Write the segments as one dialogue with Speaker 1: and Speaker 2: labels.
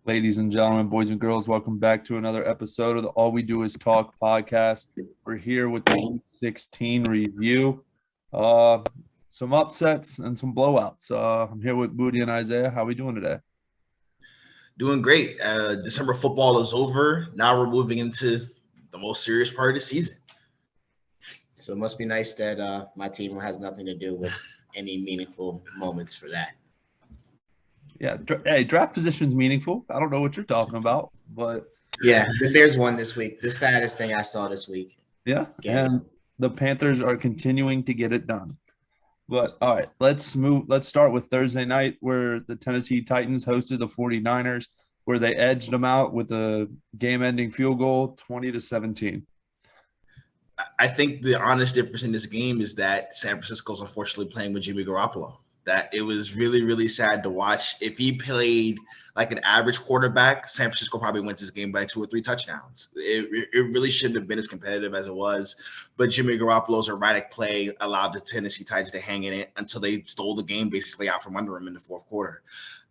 Speaker 1: Ladies and gentlemen, boys and girls, welcome back to another episode of the All We Do Is Talk podcast. We're here with the Week 16 review. Uh, some upsets and some blowouts. I'm here with Moody and Isaiah. How are we doing today?
Speaker 2: Doing great. December football is over. Now we're moving into the most serious part of the season.
Speaker 3: So it must be nice that my team has nothing to do with any meaningful moments for that.
Speaker 1: Yeah, hey, draft position's meaningful. I don't know what you're talking about, but
Speaker 3: Yeah, the Bears won this week. The saddest thing I saw this week.
Speaker 1: yeah, and the Panthers are continuing to get it done. But all right, let's start with Thursday night where the Tennessee Titans hosted the 49ers, where they edged them out with a game-ending field goal, 20-17.
Speaker 2: I think the honest difference in this game is that San Francisco's unfortunately playing with Jimmy Garoppolo. That it was really, really sad to watch. If he played like an average quarterback, San Francisco probably wins this game by 2 or 3 touchdowns. It really shouldn't have been as competitive as it was. But Jimmy Garoppolo's erratic play allowed the Tennessee Titans to hang in it until they stole the game basically out from under him in the fourth quarter.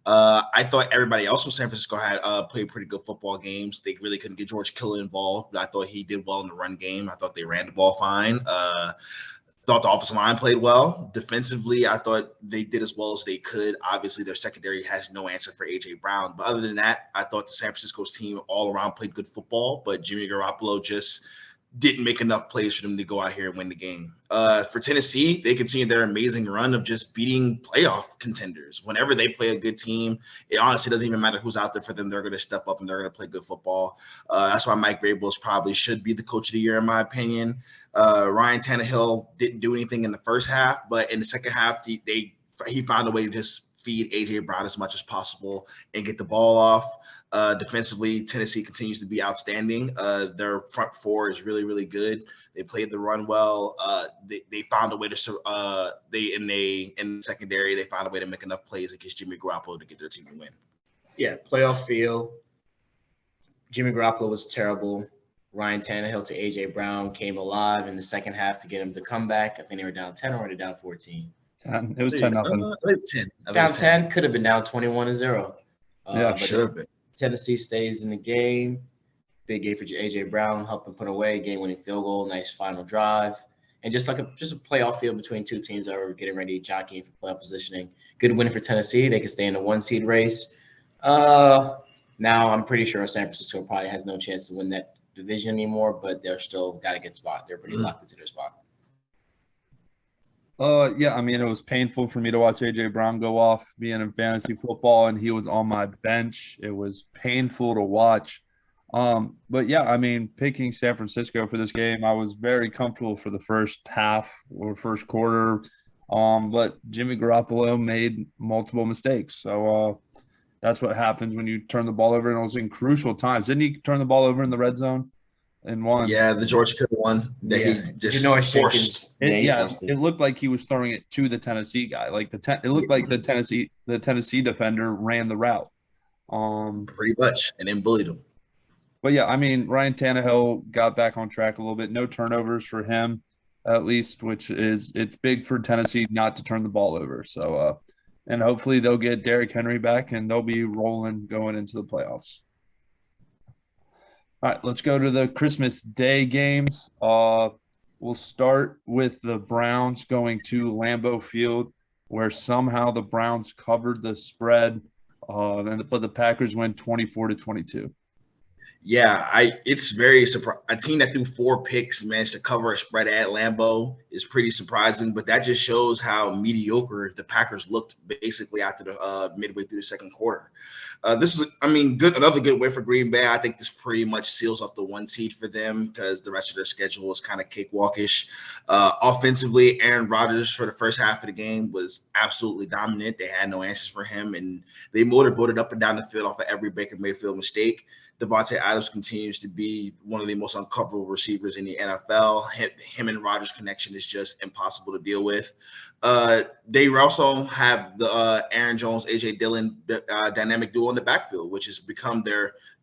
Speaker 2: I thought everybody else from San Francisco had played pretty good football games. They really couldn't get George Kittle involved, but I thought he did well in the run game. I thought they ran the ball fine. Thought the offensive line played well. Defensively, I thought they did as well as they could. Obviously, their secondary has no answer for A.J. Brown. But other than that, I thought the San Francisco's team all around played good football, but Jimmy Garoppolo just didn't make enough plays for them to go out here and win the game. For Tennessee, they continue their amazing run of just beating playoff contenders. Whenever they play a good team, it honestly doesn't even matter who's out there for them. They're going to step up and they're going to play good football. That's why Mike Vrabel probably should be the coach of the year, in my opinion. Ryan Tannehill didn't do anything in the first half, but in the second half, he found a way to just feed A.J. Brown as much as possible and get the ball off. Defensively, Tennessee continues to be outstanding. Their front four is really, really good. They played the run well. They found a way to in the secondary, they found a way to make enough plays against Jimmy Garoppolo to get their team to win.
Speaker 3: Yeah, playoff feel. Jimmy Garoppolo was terrible. Ryan Tannehill to A.J. Brown came alive in the second half to get him to come back. I think they were down 10 or they down 14.
Speaker 1: 10. It was 10-0.
Speaker 2: 10.
Speaker 3: Down 10, could have been down 21-0.
Speaker 1: Yeah,
Speaker 2: should have been.
Speaker 3: Tennessee stays in the game. Big game for A.J. Brown, helped them put away, game-winning field goal, nice final drive. And just a playoff field between two teams that were getting ready, jockeying for playoff positioning. Good win for Tennessee. They can stay in the 1-seed race. Now I'm pretty sure San Francisco probably has no chance to win that division anymore, but they're still got a good spot. They're pretty locked into their spot.
Speaker 1: Yeah, I mean, it was painful for me to watch A.J. Brown go off being in fantasy football, and he was on my bench. It was painful to watch. But yeah, I mean, picking San Francisco for this game, I was very comfortable for the first half or first quarter. But Jimmy Garoppolo made multiple mistakes. So that's what happens when you turn the ball over, and it was in crucial times. Didn't he turn the ball over in the red zone? And one.
Speaker 2: Yeah, the George Kittle one that he just forced.
Speaker 1: It looked like he was throwing it to the Tennessee guy. Like it looked like the Tennessee defender ran the route.
Speaker 2: Pretty much, and then bullied him.
Speaker 1: But yeah, I mean, Ryan Tannehill got back on track a little bit. No turnovers for him, at least, it's big for Tennessee not to turn the ball over. So, and hopefully they'll get Derrick Henry back and they'll be rolling going into the playoffs. All right, let's go to the Christmas Day games. We'll start with the Browns going to Lambeau Field, where somehow the Browns covered the spread, but the Packers win 24-22.
Speaker 2: Yeah, it's very surprising. A team that threw 4 picks managed to cover a spread at Lambeau is pretty surprising, but that just shows how mediocre the Packers looked basically after the midway through the second quarter. This is, another good win for Green Bay. I think this pretty much seals up the 1 seed for them because the rest of their schedule is kind of cakewalkish. Offensively, Aaron Rodgers for the first half of the game was absolutely dominant. They had no answers for him, and they motorboated up and down the field off of every Baker Mayfield mistake. Devonte Adams continues to be one of the most uncoverable receivers in the NFL. Him and Rodgers' connection is just impossible to deal with. They also have the Aaron Jones, A.J. Dillon dynamic duo in the backfield, which has become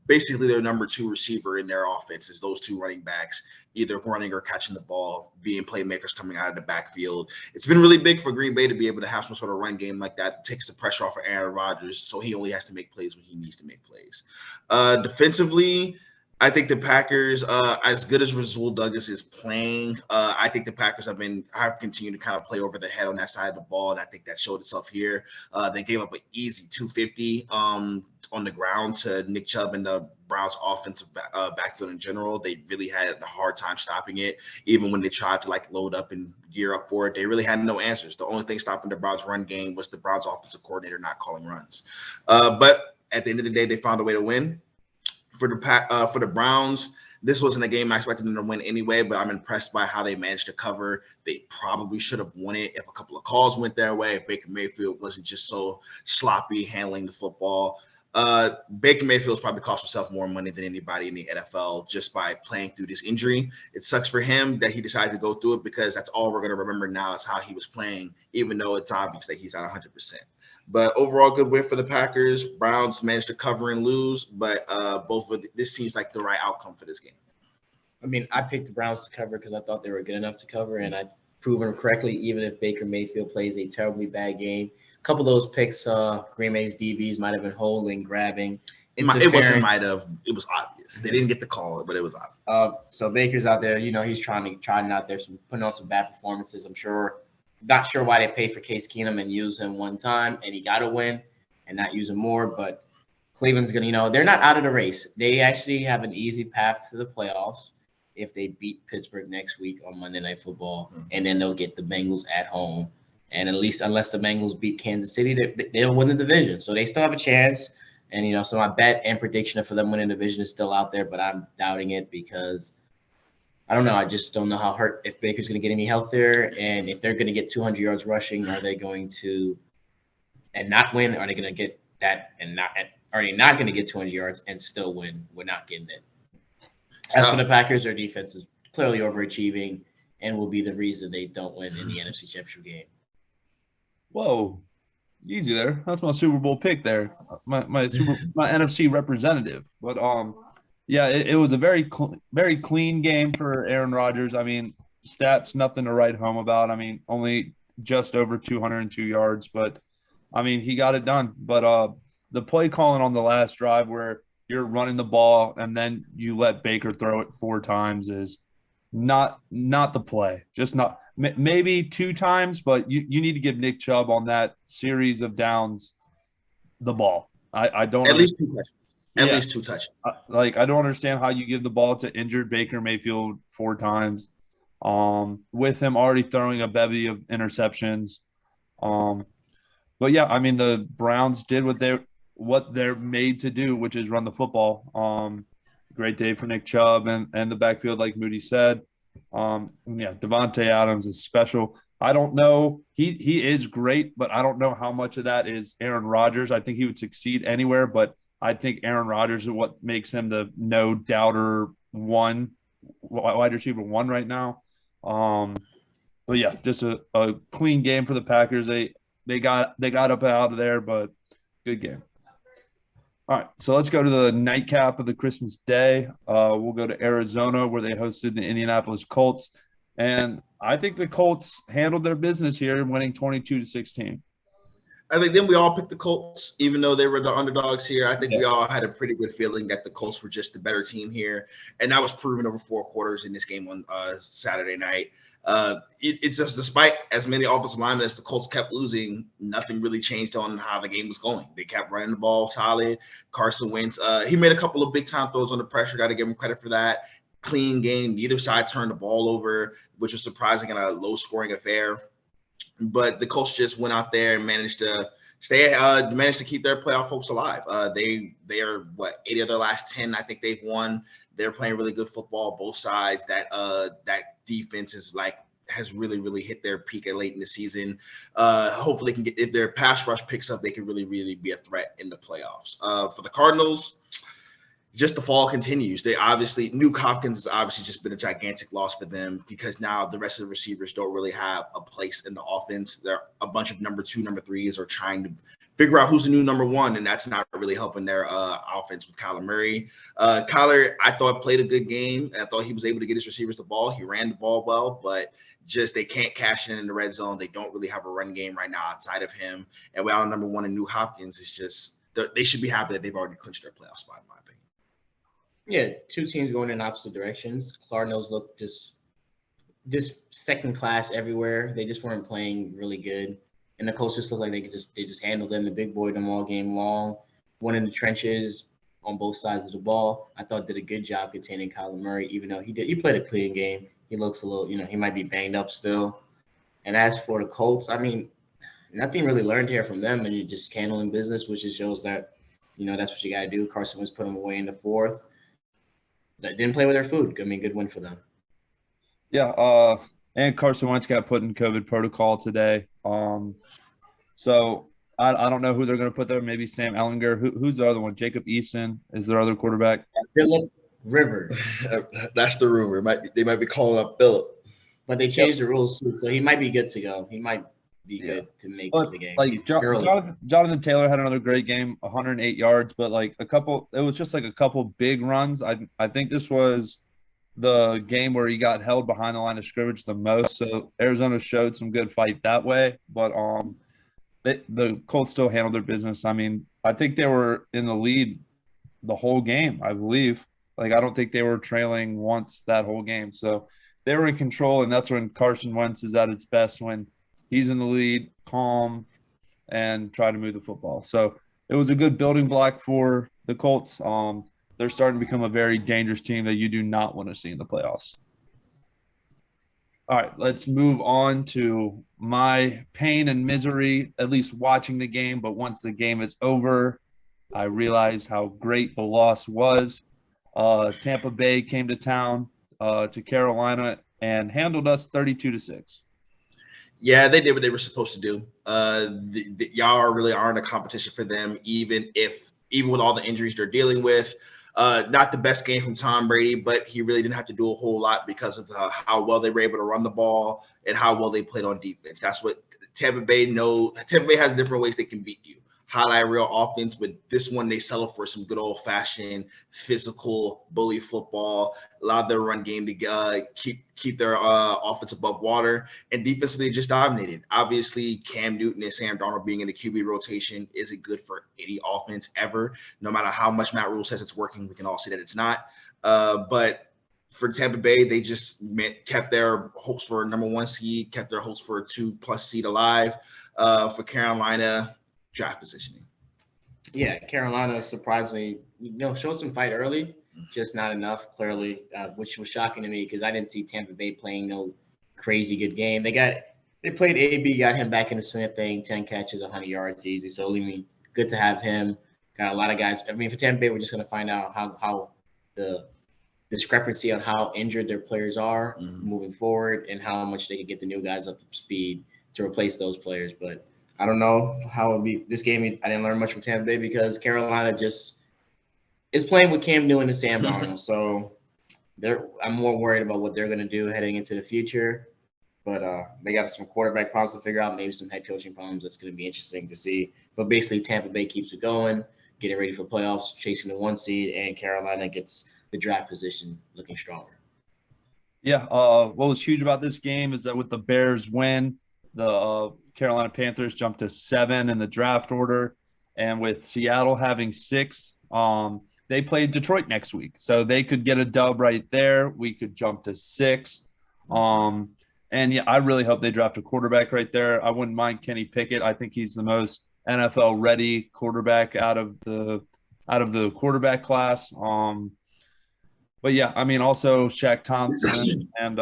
Speaker 2: basically their number 2 receiver in their offense is those 2 running backs, either running or catching the ball, being playmakers coming out of the backfield. It's been really big for Green Bay to be able to have some sort of run game like that. It takes the pressure off of Aaron Rodgers, so he only has to make plays when he needs to make plays. Defensively, I think the Packers, as good as Rasul Douglas is playing, I think the Packers have continued to kind of play over the head on that side of the ball, and I think that showed itself here. They gave up an easy 250 on the ground to Nick Chubb and the Browns' offensive backfield in general. They really had a hard time stopping it. Even when they tried to load up and gear up for it, they really had no answers. The only thing stopping the Browns' run game was the Browns' offensive coordinator not calling runs. But at the end of the day, they found a way to win. For the Browns, this wasn't a game I expected them to win anyway, but I'm impressed by how they managed to cover. They probably should have won it if a couple of calls went their way, if Baker Mayfield wasn't just so sloppy handling the football. Baker Mayfield's probably cost himself more money than anybody in the NFL just by playing through this injury. It sucks for him that he decided to go through it because that's all we're going to remember now is how he was playing, even though it's obvious that he's at 100%. But overall, good win for the Packers. Browns managed to cover and lose, but this seems like the right outcome for this game.
Speaker 3: I mean, I picked the Browns to cover because I thought they were good enough to cover, and I've proven correctly, even if Baker Mayfield plays a terribly bad game. A couple of those picks, Green Bay's DBs might have been holding, grabbing.
Speaker 2: It wasn't might have. It was obvious. They didn't get the call, but it was obvious.
Speaker 3: So Baker's out there. He's trying out there, putting on some bad performances. I'm sure. Not sure why they paid for Case Keenum and used him one time, and he got to win and not use him more. But Cleveland's going to, they're not out of the race. They actually have an easy path to the playoffs if they beat Pittsburgh next week on Monday Night Football, and then they'll get the Bengals at home. And at least unless the Bengals beat Kansas City, they'll win the division. So they still have a chance. And, so my bet and prediction for them winning the division is still out there, but I'm doubting it because I don't know. I just don't know if Baker's going to get any healthier, and if they're going to get 200 yards rushing, are they going to and not win? Are they going to get that and not? Are they not going to get 200 yards and still win? We're not getting it. As for the Packers, their defense is clearly overachieving and will be the reason they don't win in the NFC Championship game.
Speaker 1: Whoa, easy there. That's my Super Bowl pick there. My NFC representative, but yeah, it was a very clean game for Aaron Rodgers. I mean, stats, nothing to write home about. I mean, only just over 202 yards, but, I mean, he got it done. But the play calling on the last drive where you're running the ball and then you let Baker throw it 4 times is not the play. Just not – maybe 2 times, but you need to give Nick Chubb on that series of downs the ball. I don't –
Speaker 2: At least 2 touchdowns. At least 2 touchdowns.
Speaker 1: I don't understand how you give the ball to injured Baker Mayfield 4 times, with him already throwing a bevy of interceptions. But yeah, I mean the Browns did what they're made to do, which is run the football. Great day for Nick Chubb and the backfield, like Moody said. Devonte Adams is special. I don't know. He is great, but I don't know how much of that is Aaron Rodgers. I think he would succeed anywhere, but I think Aaron Rodgers is what makes him the no-doubter wide receiver 1 right now. But yeah, just a clean game for the Packers. They got up out of there, but good game. All right, so let's go to the nightcap of the Christmas day. We'll go to Arizona where they hosted the Indianapolis Colts, and I think the Colts handled their business here, winning 22-16.
Speaker 2: I think then we all picked the Colts, even though they were the underdogs here. I think we all had a pretty good feeling that the Colts were just the better team here, and that was proven over 4 quarters in this game on Saturday night. It's just despite as many offensive linemen as the Colts kept losing, nothing really changed on how the game was going. They kept running the ball solid. Carson Wentz, he made a couple of big-time throws under pressure. Got to give him credit for that. Clean game. Neither side turned the ball over, which was surprising in a low-scoring affair. But the Colts just went out there and managed to keep their playoff hopes alive. They are 8 of their last 10. I think they've won. They're playing really good football, both sides. That defense has really hit their peak late in the season. Hopefully, they can if their pass rush picks up, they can really be a threat in the playoffs. For the Cardinals, just the fall continues. They obviously, Nuke Hopkins has obviously just been a gigantic loss for them because now the rest of the receivers don't really have a place in the offense. They're a bunch of number 2, number 3s are trying to figure out who's the new number 1, and that's not really helping their offense with Kyler Murray. Kyler, I thought, played a good game. I thought he was able to get his receivers the ball. He ran the ball well, but just they can't cash in the red zone. They don't really have a run game right now outside of him. And without number 1 in Nuke Hopkins, it's just they should be happy that they've already clinched their playoff spot, in my opinion.
Speaker 3: Yeah, two teams going in opposite directions. Cardinals look just second class everywhere. They just weren't playing really good, and the Colts just looked like they just handled them. The big boy them all game long, one in the trenches on both sides of the ball. I thought did a good job containing Kyler Murray, even though he played a clean game. He looks a little, he might be banged up still. And as for the Colts, I mean, nothing really learned here from them, and you're just handling business, which just shows that, that's what you got to do. Carson Wentz put them away in the fourth. That didn't play with their food. I mean, good win for them.
Speaker 1: Yeah, and Carson Wentz got put in COVID protocol today. So I don't know who they're going to put there. Maybe Sam Ellinger. Who's the other one? Jacob Eason is their other quarterback.
Speaker 3: Phillip Rivers.
Speaker 2: That's the rumor. They might be calling up Phillip.
Speaker 3: But they changed the rules too, so he might be good to go. He might be good to make the game.
Speaker 1: Like Jonathan Taylor had another great game, 108 yards, but it was just like a couple big runs. I think this was the game where he got held behind the line of scrimmage the most. So Arizona showed some good fight that way, but the Colts still handled their business. I mean, I think they were in the lead the whole game, I believe. I don't think they were trailing once that whole game. So they were in control, and that's when Carson Wentz is at its best, when he's in the lead, calm, and try to move the football. So it was a good building block for the Colts. They're starting to become a very dangerous team that you do not want to see in the playoffs. All right, let's move on to my pain and misery, at least watching the game. But once the game is over, I realized how great the loss was. Tampa Bay came to town to Carolina and handled us 32-6.
Speaker 2: Yeah, they did what they were supposed to do. Y'all really aren't a competition for them, even with all the injuries they're dealing with. Not the best game from Tom Brady, but he really didn't have to do a whole lot because of how well they were able to run the ball and how well they played on defense. That's what Tampa Bay knows. Tampa Bay has different ways they can beat you. Highlight real offense, but this one they settle for some good old-fashioned physical bully football. Allowed their run game to keep their offense above water, and defensively just dominated. Obviously, Cam Newton and Sam Darnold being in the QB rotation isn't good for any offense ever. No matter how much Matt Rule says it's working, we can all see that it's not. But for Tampa Bay, they just kept their hopes for a number 1 seed, kept their hopes for a 2+ seed alive. For Carolina, draft positioning.
Speaker 3: Yeah, Carolina surprisingly, showed some fight early, just not enough, clearly, which was shocking to me because I didn't see Tampa Bay playing no crazy good game. They played AB, got him back in the swing of thing, 10 catches, 100 yards easy. So, I mean, good to have him. Got a lot of guys. I mean, for Tampa Bay, we're just going to find out how the discrepancy on how injured their players are moving forward and how much they can get the new guys up to speed to replace those players. But I don't know how it would be this game. I didn't learn much from Tampa Bay because Carolina just is playing with Cam Newton and Sam Darnold. So I'm more worried about what they're going to do heading into the future. But they got some quarterback problems to figure out, maybe some head coaching problems. That's going to be interesting to see. But basically, Tampa Bay keeps it going, getting ready for playoffs, chasing the 1 seed, and Carolina gets the draft position looking stronger.
Speaker 1: Yeah, what was huge about this game is that with the Bears win, the Carolina Panthers jumped to 7 in the draft order, and with Seattle having 6, they played Detroit next week, so they could get a dub right there. We could jump to 6, and yeah, I really hope they draft a quarterback right there. I wouldn't mind Kenny Pickett. I think he's the most NFL ready quarterback out of the quarterback class. But yeah, I mean, also Shaq Thompson and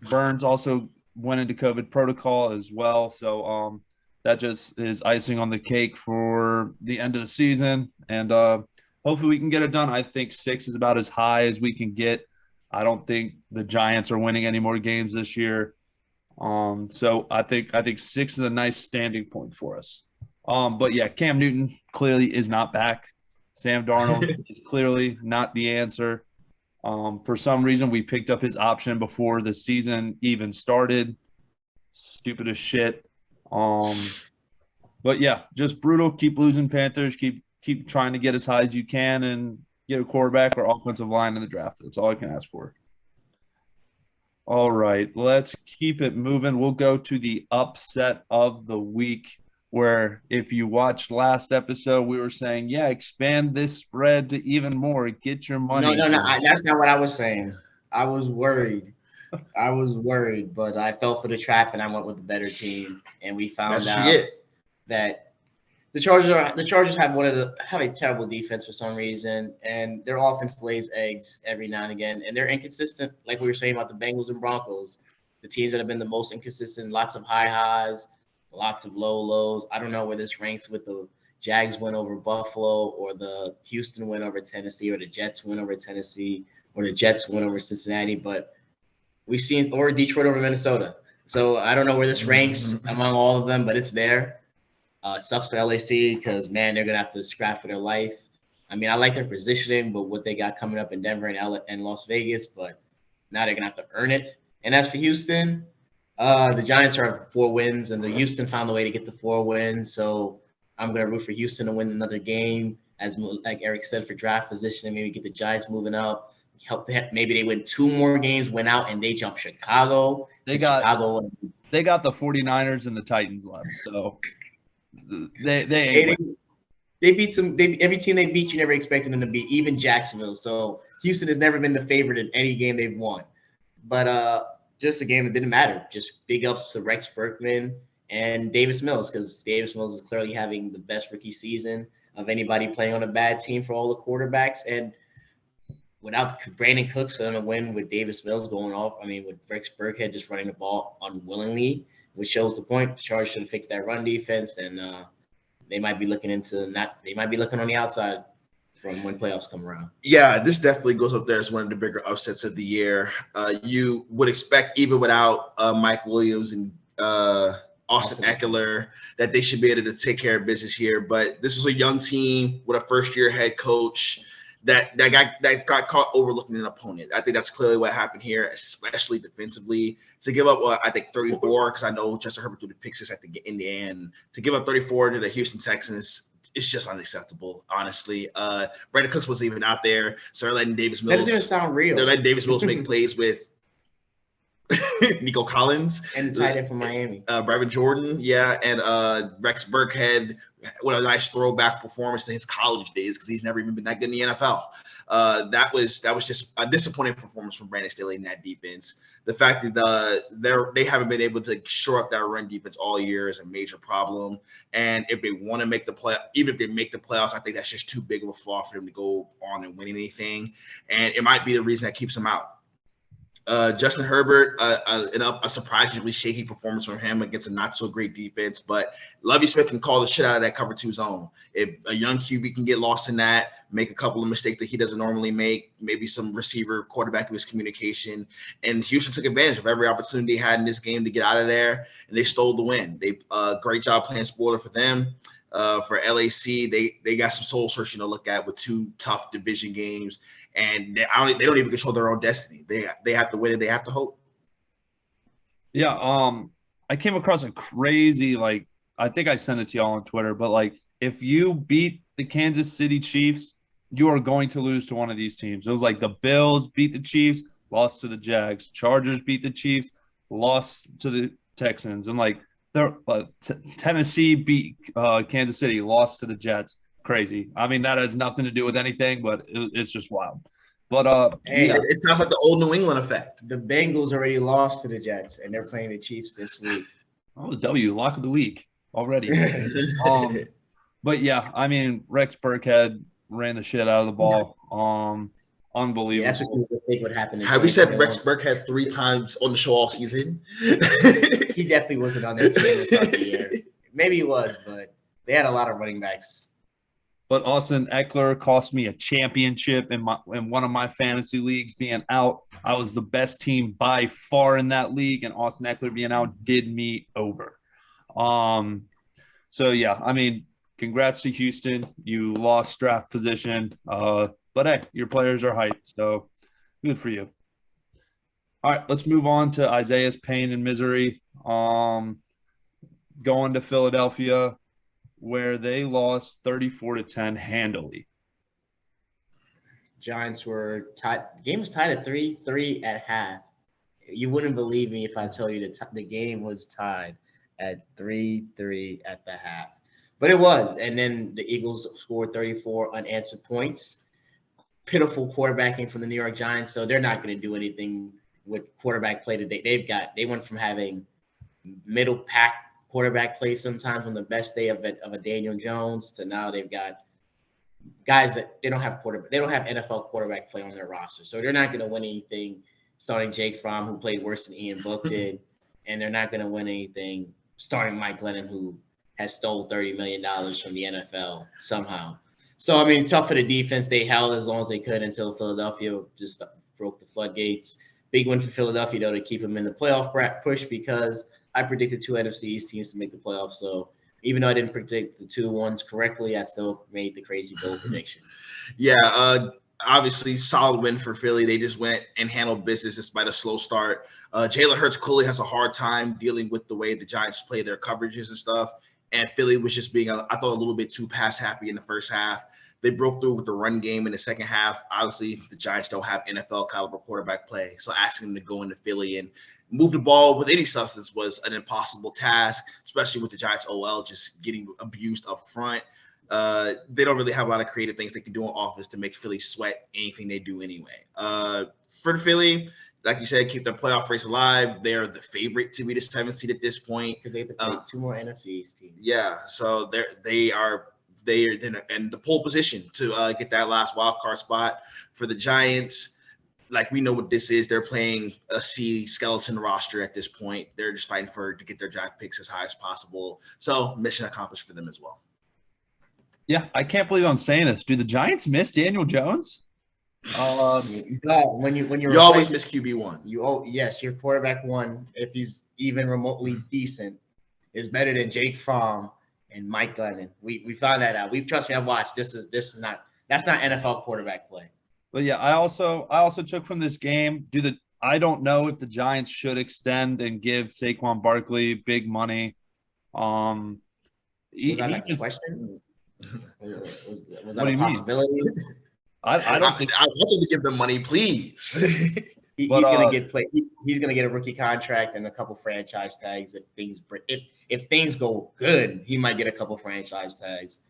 Speaker 1: Burns also went into COVID protocol as well. So that just is icing on the cake for the end of the season. And hopefully we can get it done. I think 6 is about as high as we can get. I don't think the Giants are winning any more games this year. So I think 6 is a nice standing point for us. But yeah, Cam Newton clearly is not back. Sam Darnold is clearly not the answer. For some reason, we picked up his option before the season even started. Stupid as shit. But yeah, just brutal. Keep losing Panthers. Keep trying to get as high as you can and get a quarterback or offensive line in the draft. That's all I can ask for. All right, let's keep it moving. We'll go to the upset of the week, where if you watched last episode, we were saying, yeah, expand this spread to even more. Get your money.
Speaker 3: No. That's not what I was saying. I was worried. But I fell for the trap and I went with the better team. And we found out that the Chargers have a terrible defense for some reason, and their offense lays eggs every now and again, and they're inconsistent. Like we were saying about the Bengals and Broncos, the teams that have been the most inconsistent, lots of high highs, lots of low lows. I don't know where this ranks with the Jags win over Buffalo, or the Houston win over Tennessee, or the Jets win over Tennessee, or the Jets win over Cincinnati, but we've seen, or Detroit over Minnesota. So I don't know where this ranks among all of them, but it's there. Sucks for LAC because, man, they're going to have to scrap for their life. I mean, I like their positioning, but what they got coming up in Denver and Las Vegas, but now they're going to have to earn it. And as for Houston, the Giants are at 4 wins, and the Houston found a way to get to 4 wins. So I'm going to root for Houston to win another game, as like Eric said, for draft position, and maybe get the Giants moving up. Maybe they win 2 more games, win out, and they jump Chicago.
Speaker 1: They got the 49ers and the Titans left, so they
Speaker 3: beat every team they beat. You never expected them to beat, even Jacksonville. So Houston has never been the favorite in any game they've won. But just a game that didn't matter. Just big ups to Rex Burkhead and Davis Mills, because Davis Mills is clearly having the best rookie season of anybody playing on a bad team for all the quarterbacks. And without Brandon Cooks going to win with Davis Mills going off, I mean, with Rex Burkhead just running the ball unwillingly, which shows the point. The Chargers should have fixed that run defense, and they might be looking on the outside from when playoffs come around.
Speaker 2: Yeah, this definitely goes up there as one of the bigger upsets of the year. You would expect, even without Mike Williams and Austin Eckler, that they should be able to take care of business here. But this is a young team with a first-year head coach that got caught overlooking an opponent. I think that's clearly what happened here, especially defensively. To give up, I think 34, because I know Justin Herbert threw the pick six in the end. To give up 34 to the Houston Texans, it's just unacceptable, honestly. Brandon Cooks wasn't even out there, so they're letting Davis Mills.
Speaker 3: That doesn't even sound real.
Speaker 2: They're letting Davis Mills make plays with Nico Collins
Speaker 3: and the tight end from Miami,
Speaker 2: Brevin Jordan, and Rex Burkhead. What a nice throwback performance to his college days, because he's never even been that good in the NFL. That was just a disappointing performance from Brandon Staley in that defense. The fact that they haven't been able to shore up that run defense all year is a major problem. And if they want to make the play, even if they make the playoffs, I think that's just too big of a flaw for them to go on and win anything. And it might be the reason that keeps them out. Justin Herbert, a surprisingly shaky performance from him against a not so great defense, but Lovie Smith can call the shit out of that cover 2 zone. If a young QB can get lost in that, make a couple of mistakes that he doesn't normally make, maybe some receiver quarterback miscommunication, and Houston took advantage of every opportunity they had in this game to get out of there, and they stole the win. They great job playing spoiler for them. For LAC, they got some soul searching to look at with 2 tough division games. And they don't even control their own destiny. They have to win and they have to hope.
Speaker 1: Yeah, I came across a crazy, I think I sent it to y'all on Twitter, but if you beat the Kansas City Chiefs, you are going to lose to one of these teams. It was like the Bills beat the Chiefs, lost to the Jags. Chargers beat the Chiefs, lost to the Texans. And Tennessee beat Kansas City, lost to the Jets. Crazy. I mean, that has nothing to do with anything, but it's just wild. But
Speaker 2: it sounds like the old New England effect.
Speaker 3: The Bengals already lost to the Jets, and they're playing the Chiefs this week.
Speaker 1: Oh, W, lock of the week already. But yeah, I mean, Rex Burkhead ran the shit out of the ball. Unbelievable.
Speaker 3: Yeah, that's what you think would happen.
Speaker 2: Have we said Rex Burkhead 3 times on the show all season?
Speaker 3: He definitely wasn't on that team this time of the year. Maybe he was, but they had a lot of running backs.
Speaker 1: But Austin Eckler cost me a championship in one of my fantasy leagues being out. I was the best team by far in that league, and Austin Eckler being out did me over. So yeah, I mean, congrats to Houston. You lost draft position, but hey, your players are hyped, so good for you. All right, let's move on to Isaiah's pain and misery. Going to Philadelphia, where they lost 34-10 handily.
Speaker 3: Giants were tied. Game was tied at 3-3 at half. You wouldn't believe me if I tell you that the game was tied at 3-3 at the half. But it was. And then the Eagles scored 34 unanswered points. Pitiful quarterbacking from the New York Giants. So they're not going to do anything with quarterback play today. They went from having middle pack quarterback play sometimes on the best day of a Daniel Jones to now they've got guys that they don't have NFL quarterback play on their roster. So they're not going to win anything starting Jake Fromm, who played worse than Ian Book did, and they're not going to win anything starting Mike Glennon, who has stole $30 million from the NFL somehow. So, I mean, tough for the defense. They held as long as they could until Philadelphia just broke the floodgates. Big win for Philadelphia, though, to keep them in the playoff push because I predicted 2 NFC East teams to make the playoffs. So even though I didn't predict the 2 ones correctly, I still made the crazy bold prediction.
Speaker 2: Yeah, obviously solid win for Philly. They just went and handled business despite a slow start. Jalen Hurts clearly has a hard time dealing with the way the Giants play their coverages and stuff. And Philly was just being, I thought, a little bit too pass happy in the first half. They broke through with the run game in the second half. Obviously, the Giants don't have NFL caliber quarterback play. So asking them to go into Philly and move the ball with any substance was an impossible task, especially with the Giants OL just getting abused up front. They don't really have a lot of creative things they can do on offense to make Philly sweat anything they do anyway. For the Philly, like you said, keep their playoff race alive. They're the favorite to be the 7th seed at this point.
Speaker 3: Because they have to play 2 more NFC East teams.
Speaker 2: Yeah, so they are in the pole position to get that last wild card spot. For the Giants, like, we know what this is. They're playing a skeleton roster at this point. They're just fighting to get their draft picks as high as possible. So mission accomplished for them as well.
Speaker 1: Yeah, I can't believe I'm saying this. Do the Giants miss Daniel Jones?
Speaker 3: When you
Speaker 2: always miss QB1.
Speaker 3: Yes, your quarterback 1, if he's even remotely decent, is better than Jake Fromm and Mike Glennon. We found that out. Trust me, I've watched. That's not NFL quarterback play.
Speaker 1: But yeah, I also took from this game. I don't know if the Giants should extend and give Saquon Barkley big money.
Speaker 3: Was that a question? Was that
Speaker 1: a
Speaker 3: possibility?
Speaker 1: I don't think
Speaker 2: I want them to give them money, please.
Speaker 3: He's going to get He's going to get a rookie contract and a couple franchise tags. If things go good, he might get a couple franchise tags.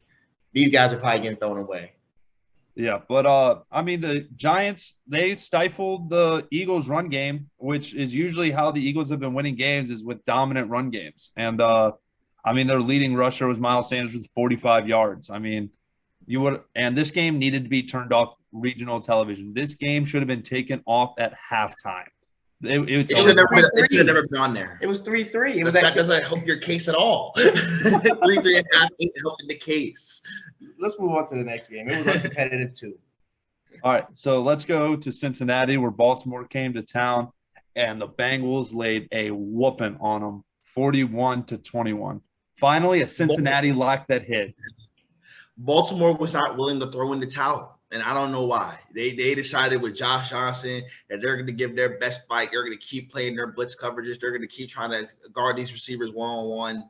Speaker 3: These guys are probably getting thrown away.
Speaker 1: Yeah, but I mean, the Giants, they stifled the Eagles' run game, which is usually how the Eagles have been winning games, is with dominant run games. And I mean, their leading rusher was Miles Sanders with 45 yards. I mean, and this game needed to be turned off regional television. This game should have been taken off at halftime. It
Speaker 2: should have never been on there.
Speaker 3: It was 3-3.
Speaker 2: That doesn't help your case at all. 3-3 and a half ain't helping the case.
Speaker 3: Let's move on to the next game. It was uncompetitive too.
Speaker 1: All right, so let's go to Cincinnati, where Baltimore came to town, and the Bengals laid a whooping on them, 41-21. Finally, a Cincinnati lock that hit.
Speaker 2: Baltimore was not willing to throw in the towel, and I don't know why. They decided with Josh Johnson that they're going to give their best fight. They're going to keep playing their blitz coverages. They're going to keep trying to guard these receivers one-on-one,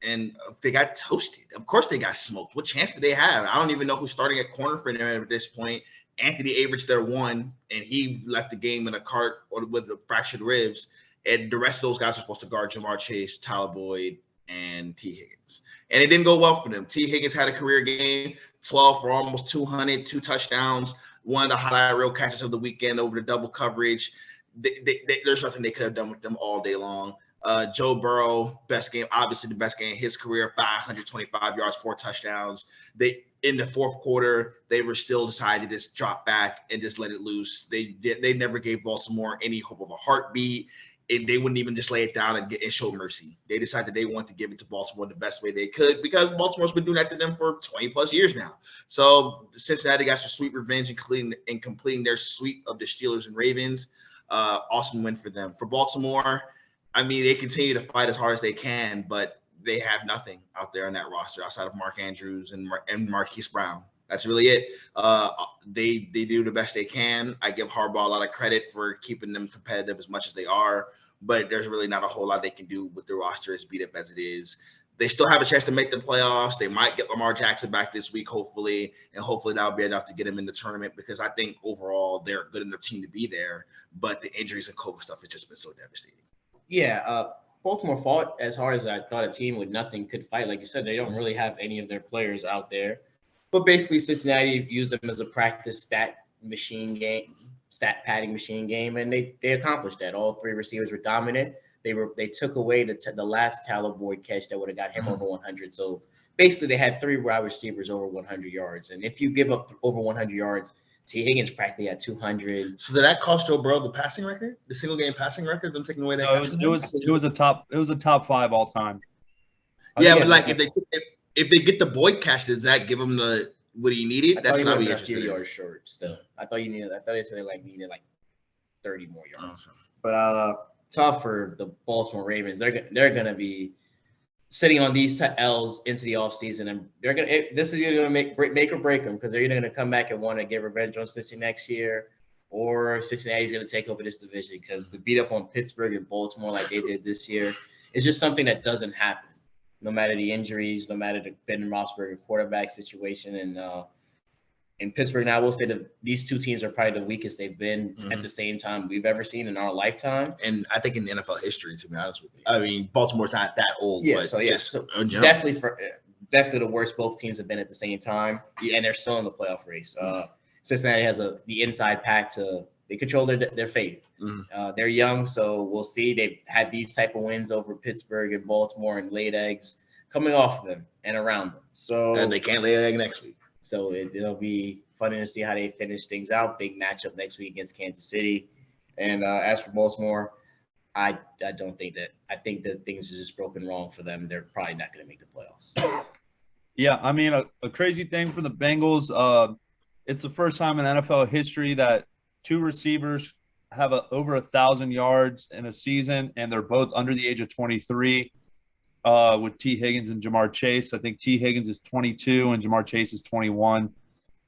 Speaker 2: and they got toasted. Of course they got smoked. What chance do they have? I don't even know who's starting at corner for them at this point. Anthony Average, their 1, and he left the game in a cart with fractured ribs, and the rest of those guys are supposed to guard Jamar Chase, Tyler Boyd, and T. Higgins. And it didn't go well for them. T. Higgins had a career game, 12 for almost 200, 2 touchdowns, one of the highlight reel catches of the weekend over the double coverage. There's nothing they could have done with them all day long. Joe Burrow, best game, obviously the best game of his career, 525 yards, 4 touchdowns. In the fourth quarter, they were still decided to just drop back and just let it loose. They never gave Baltimore any hope of a heartbeat. They wouldn't even just lay it down and show mercy. They decided they wanted to give it to Baltimore the best way they could because Baltimore's been doing that to them for 20 plus years now. So Cincinnati got some sweet revenge in completing their sweep of the Steelers and Ravens. Awesome win for them. For Baltimore, I mean, they continue to fight as hard as they can, but they have nothing out there on that roster outside of Mark Andrews and Marquise Brown. That's really it. They do the best they can. I give Harbaugh a lot of credit for keeping them competitive as much as they are, but there's really not a whole lot they can do with the roster as beat up as it is. They still have a chance to make the playoffs. They might get Lamar Jackson back this week, hopefully, and hopefully that'll be enough to get him in the tournament because I think overall they're a good enough team to be there, but the injuries and COVID stuff has just been so devastating.
Speaker 3: Yeah, Baltimore fought as hard as I thought a team with nothing could fight. Like you said, they don't really have any of their players out there. But basically, Cincinnati used them as a practice stat padding machine game, and they accomplished that. All three receivers were dominant. They took away the last Tyler Boyd catch that would have got him over 100. So basically, they had three wide receivers over 100 yards. And if you give up over 100 yards, T. Higgins practically had 200.
Speaker 2: So did that cost Joe Burrow the passing record, the single game passing record? Them taking away that?
Speaker 1: No, it was a top 5 all time.
Speaker 2: Yeah, but like if they get the Boyd catch, does that give him what he needed? That's not
Speaker 3: a few yards short still. I thought they said they needed 30 more yards.
Speaker 2: Awesome.
Speaker 3: But tough for the Baltimore Ravens. They're gonna be sitting on these L's into the offseason, and this is either gonna make or break them because they're either gonna come back and want to get revenge on Cincinnati next year, or Cincinnati's gonna take over this division because the beat up on Pittsburgh and Baltimore like they did this year is just something that doesn't happen. No matter the injuries, no matter the Ben Roethlisberger quarterback situation, and in Pittsburgh now, I will say that these two teams are probably the weakest they've been at the same time we've ever seen in our lifetime.
Speaker 2: And I think in the NFL history, to be honest with you. I mean, Baltimore's not that old, but
Speaker 3: so definitely the worst both teams have been at the same time, and they're still in the playoff race. Cincinnati has the inside pack they control their fate. They're young, so we'll see. They've had these type of wins over Pittsburgh and Baltimore and laid eggs coming off of them and around them. So
Speaker 2: and they can't lay an egg next week.
Speaker 3: So it'll be funny to see how they finish things out. Big matchup next week against Kansas City. And as for Baltimore, I don't think that. I think that things are just broken wrong for them. They're probably not going to make the playoffs.
Speaker 1: Yeah, I mean, a crazy thing for the Bengals. It's the first time in NFL history that two receivers have over 1,000 yards in a season, and they're both under the age of 23. With T. Higgins and Jamar Chase. I think T. Higgins is 22 and Jamar Chase is 21.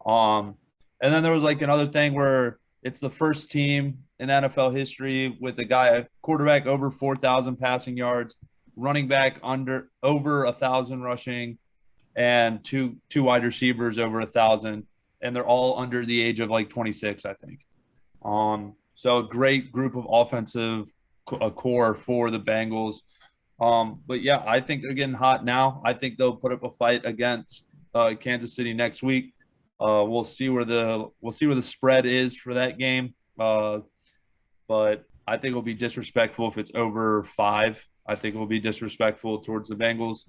Speaker 1: And then there was another thing where it's the first team in NFL history with a quarterback over 4,000 passing yards, running back over 1,000 rushing, and two wide receivers over 1,000, and they're all under the age of 26, I think. So a great group of offensive core for the Bengals. But yeah, I think they're getting hot now. I think they'll put up a fight against Kansas City next week. We'll see where the spread is for that game. But I think it'll be disrespectful if it's over 5. I think it will be disrespectful towards the Bengals.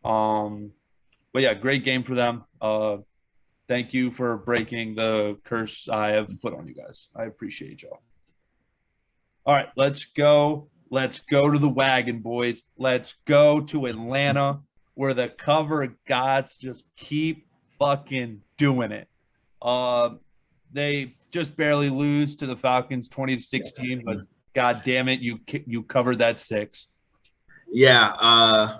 Speaker 1: But yeah, great game for them. Thank you for breaking the curse I have put on you guys. I appreciate y'all. All right, let's go. Let's go to the wagon, boys. Let's go to Atlanta, where the cover gods just keep fucking doing it. They just barely lose to the Falcons 20-16, but god damn it, you covered that 6.
Speaker 2: Yeah.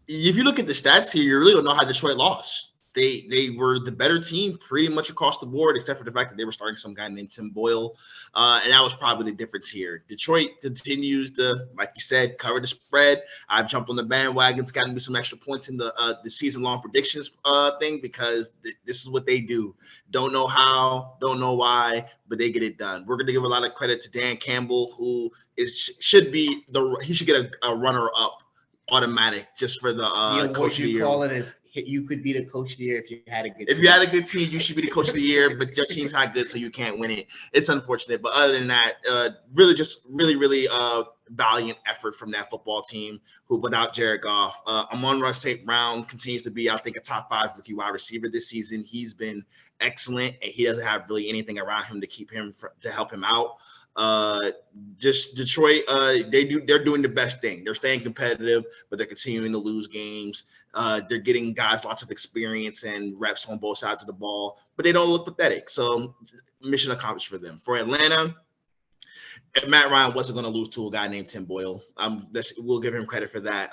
Speaker 2: If you look at the stats here, you really don't know how Detroit lost. They were the better team pretty much across the board, except for the fact that they were starting some guy named Tim Boyle. And that was probably the difference here. Detroit continues to, like you said, cover the spread. I've jumped on the bandwagon. It's gotten me some extra points in the season-long predictions thing because this is what they do. Don't know how, don't know why, but they get it done. We're going to give a lot of credit to Dan Campbell, who should get a runner-up automatic just for the coach of the year.
Speaker 3: Call it is you could be the coach of the year if you had a good team.
Speaker 2: If you had a good team, you should be the coach of the year, but your team's not good, so you can't win it. It's unfortunate. But other than that, really valiant effort from that football team who without Jared Goff. Amon-Ra St. Brown continues to be, I think, a top 5 rookie wide receiver this season. He's been excellent, and he doesn't have really anything around him to help him out. Just Detroit, they're doing the best thing. They're staying competitive, but they're continuing to lose games. They're getting guys lots of experience and reps on both sides of the ball, but they don't look pathetic. So mission accomplished for them. For Atlanta, Matt Ryan wasn't going to lose to a guy named Tim Boyle. We'll give him credit for that.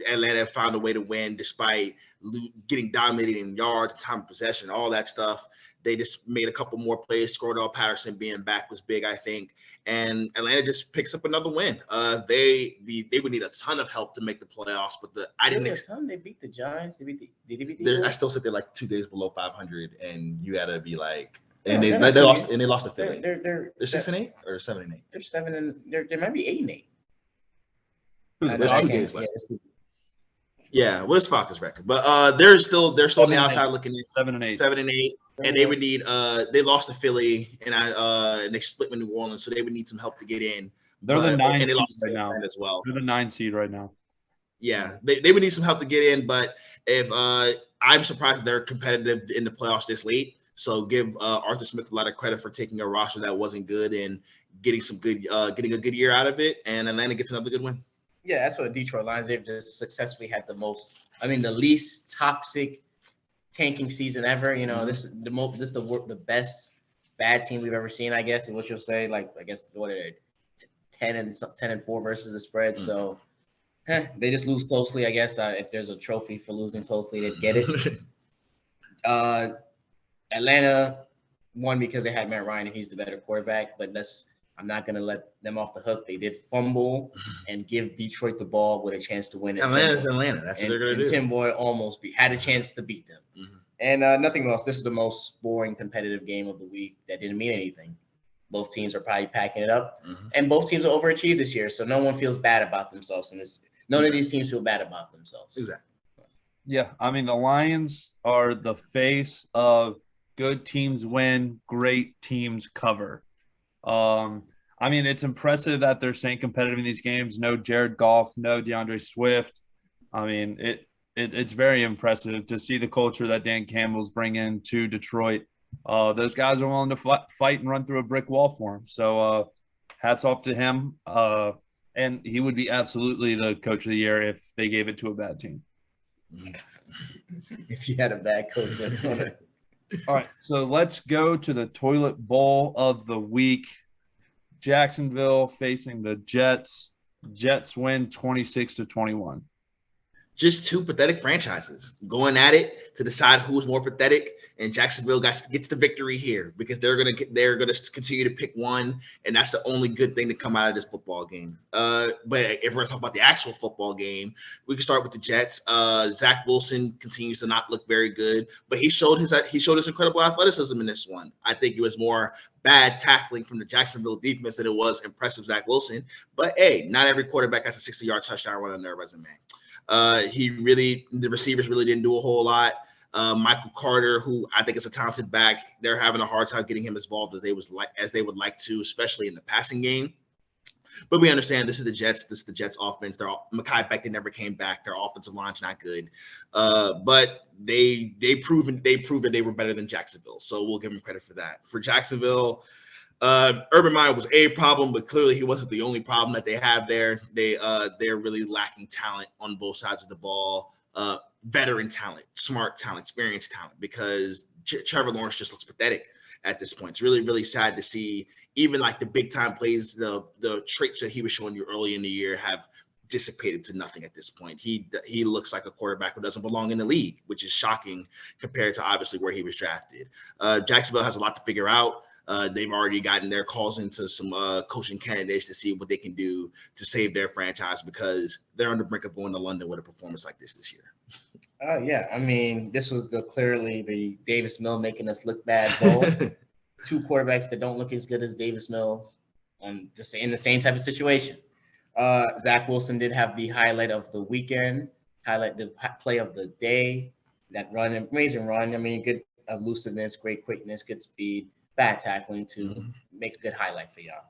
Speaker 2: Atlanta found a way to win despite getting dominated in yards, time of possession, all that stuff. They just made a couple more plays. Cordell Patterson being back was big, I think. And Atlanta just picks up another win. They would need a ton of help to make the playoffs, but
Speaker 3: They beat the Giants. Did they beat the Eagles?
Speaker 2: I still sit there like 2 days below 500, and you got to be like.
Speaker 3: And
Speaker 2: they lost to Philly.
Speaker 3: They're
Speaker 2: 6-8 or 7-8.
Speaker 3: They're 7 and they might be 8-8.
Speaker 2: There's 2 games left. Yeah, what is Falcons' record? But they're still on the outside looking at 7-8, and they would need. They lost to Philly, and they split with New Orleans, so they would need some help to get in.
Speaker 1: They're the 9 seed
Speaker 2: right now as well.
Speaker 1: They're the 9 seed right now.
Speaker 2: Yeah, they would need some help to get in, but if I'm surprised they're competitive in the playoffs this late. So give Arthur Smith a lot of credit for taking a roster that wasn't good and getting a good year out of it. And Atlanta gets another good win.
Speaker 3: Yeah, that's what Detroit Lions. They've just successfully had the least toxic tanking season ever. You know, this is the best bad team we've ever seen. I guess, and what you'll say, like I guess what are they, 10-4 versus the spread. Mm-hmm. So they just lose closely. I guess if there's a trophy for losing closely, they'd get it. Atlanta won because they had Matt Ryan and he's the better quarterback, but I'm not going to let them off the hook. They did fumble and give Detroit the ball with a chance to win.
Speaker 2: Atlanta's Atlanta. That's what they're going to do.
Speaker 3: Tim Boyle almost had a chance to beat them. Mm-hmm. And nothing else. This is the most boring competitive game of the week that didn't mean anything. Both teams are probably packing it up, and both teams are overachieved this year, so no one feels bad about themselves. None of these teams feel bad about themselves.
Speaker 2: Exactly.
Speaker 1: Yeah, I mean, the Lions are the face of good teams win, great teams cover. I mean, it's impressive that they're staying competitive in these games. No Jared Goff, no DeAndre Swift. I mean, it's very impressive to see the culture that Dan Campbell's bringing to Detroit. Those guys are willing to fight and run through a brick wall for him. So hats off to him. And he would be absolutely the coach of the year if they gave it to a bad team.
Speaker 3: If you had a bad coach.
Speaker 1: All right, so let's go to the toilet bowl of the week. Jacksonville facing the Jets. Jets win 26-21.
Speaker 2: Just two pathetic franchises going at it to decide who's more pathetic, and Jacksonville gets the victory here because they're gonna continue to pick one, and that's the only good thing to come out of this football game. But if we're talking about the actual football game, we can start with the Jets. Zach Wilson continues to not look very good, but he showed his incredible athleticism in this one. I think it was more bad tackling from the Jacksonville defense than it was impressive Zach Wilson. But hey, not every quarterback has a 60-yard touchdown run on their resume. The receivers really didn't do a whole lot. Michael Carter, who I think is a talented back, they're having a hard time getting him involved as they would like to, especially in the passing game. But we understand this is the Jets. This is the Jets offense. Mekhi Becton never came back. Their offensive line's not good. But they proved that they were better than Jacksonville. So we'll give them credit for that. For Jacksonville, Urban Meyer was a problem, but clearly he wasn't the only problem that they have there. They're really lacking talent on both sides of the ball, veteran talent, smart talent, experienced talent, because Trevor Lawrence just looks pathetic at this point. It's really, really sad to see even like the big time plays, the traits that he was showing you early in the year have dissipated to nothing at this point. He looks like a quarterback who doesn't belong in the league, which is shocking compared to obviously where he was drafted. Jacksonville has a lot to figure out. They've already gotten their calls into some coaching candidates to see what they can do to save their franchise because they're on the brink of going to London with a performance like this year.
Speaker 3: Yeah, I mean, this was clearly the Davis Mills making us look bad bowl. Two quarterbacks that don't look as good as Davis Mills, just in the same type of situation. Zach Wilson did have the highlight of the weekend, the play of the day, that run, amazing run. I mean, good elusiveness, great quickness, good speed. Bad tackling to make a good highlight for y'all.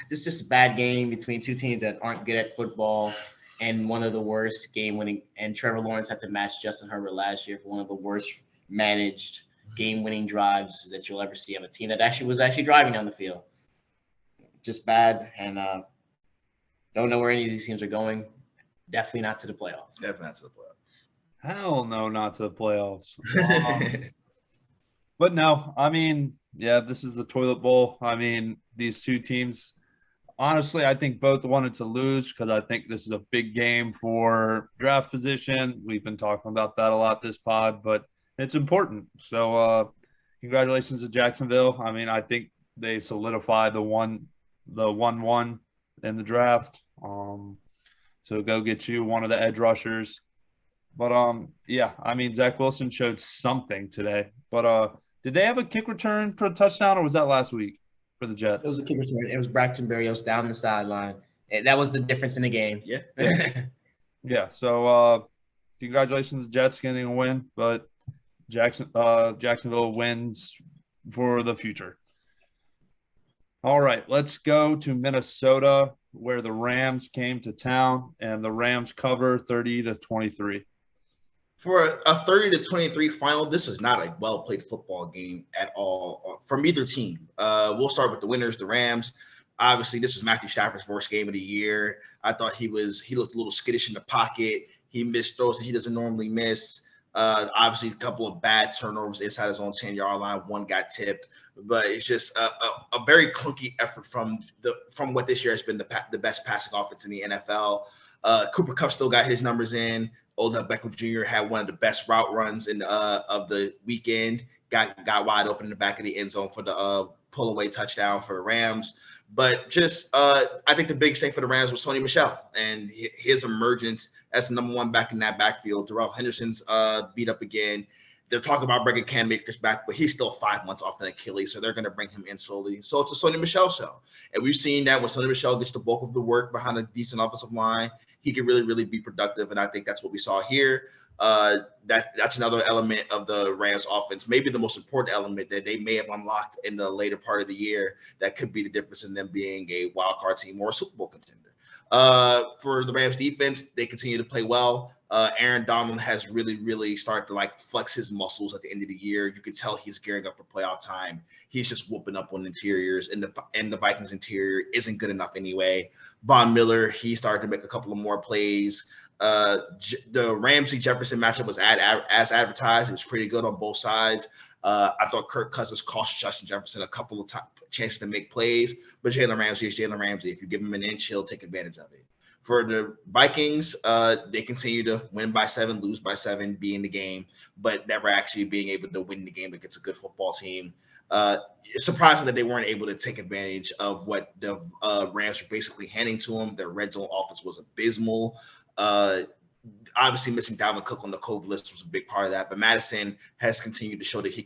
Speaker 3: This is just a bad game between two teams that aren't good at football and one of the worst game-winning. And Trevor Lawrence had to match Justin Herbert last year for one of the worst managed game-winning drives that you'll ever see of a team that was actually driving down the field. Just bad, and don't know where any of these teams are going. Definitely not to the playoffs.
Speaker 2: Definitely not to the playoffs.
Speaker 1: Hell no, not to the playoffs. But no, I mean, yeah, this is the toilet bowl. I mean, these two teams, honestly, I think both wanted to lose because I think this is a big game for draft position. We've been talking about that a lot this pod, but it's important. So, congratulations to Jacksonville. I mean, I think they solidify the 1-1 in the draft. So go get you one of the edge rushers. But yeah, I mean, Zach Wilson showed something today. But did they have a kick return for a touchdown, or was that last week for the
Speaker 3: It was
Speaker 1: Jets?
Speaker 3: a kick return. It was Braxton Berrios down the sideline. And that was the difference in the game.
Speaker 2: Yeah.
Speaker 1: Yeah. So congratulations, Jets getting a win, but Jacksonville wins for the future. All right, let's go to Minnesota, where the Rams came to town, and the Rams cover 30-23.
Speaker 2: For a 30-23 final, this was not a well played football game at all from either team. We'll start with the winners, the Rams. Obviously, this is Matthew Stafford's first game of the year. I thought he looked a little skittish in the pocket. He missed throws that he doesn't normally miss. Obviously, a couple of bad turnovers inside his own 10-yard line. One got tipped, but it's just a very clunky effort from what this year has been the best passing offense in the NFL. Cooper Kupp still got his numbers in. Odell Beckham Jr. had one of the best route runs of the weekend. Got wide open in the back of the end zone for the pull away touchdown for the Rams. But just I think the biggest thing for the Rams was Sony Michel and his emergence as the number one back in that backfield. Darrell Henderson's beat up again. They're talking about bringing Cam Akers back, but he's still 5 months off an Achilles, so they're going to bring him in slowly. So it's a Sony Michel show. And we've seen that when Sony Michel gets the bulk of the work behind a decent offensive line, he can really, really be productive. And I think that's what we saw here. That's another element of the Rams offense, maybe the most important element that they may have unlocked in the later part of the year that could be the difference in them being a wild card team or a Super Bowl contender. For the Rams defense, they continue to play well. Aaron Donald has really, really started to flex his muscles at the end of the year. You can tell he's gearing up for playoff time. He's just whooping up on interiors, and the Vikings interior isn't good enough anyway. Von Miller, he started to make a couple of more plays. The Ramsey Jefferson matchup was as advertised. It was pretty good on both sides. I thought Kirk Cousins cost Justin Jefferson a couple of chances to make plays, but Jalen Ramsey is Jalen Ramsey. If you give him an inch, he'll take advantage of it. For the Vikings, they continue to win by 7, lose by 7, be in the game, but never actually being able to win the game against a good football team. It's surprising that they weren't able to take advantage of what the Rams were basically handing to them. Their red zone offense was abysmal. Obviously, missing Dalvin Cook on the COVID list was a big part of that. But Madison has continued to show that he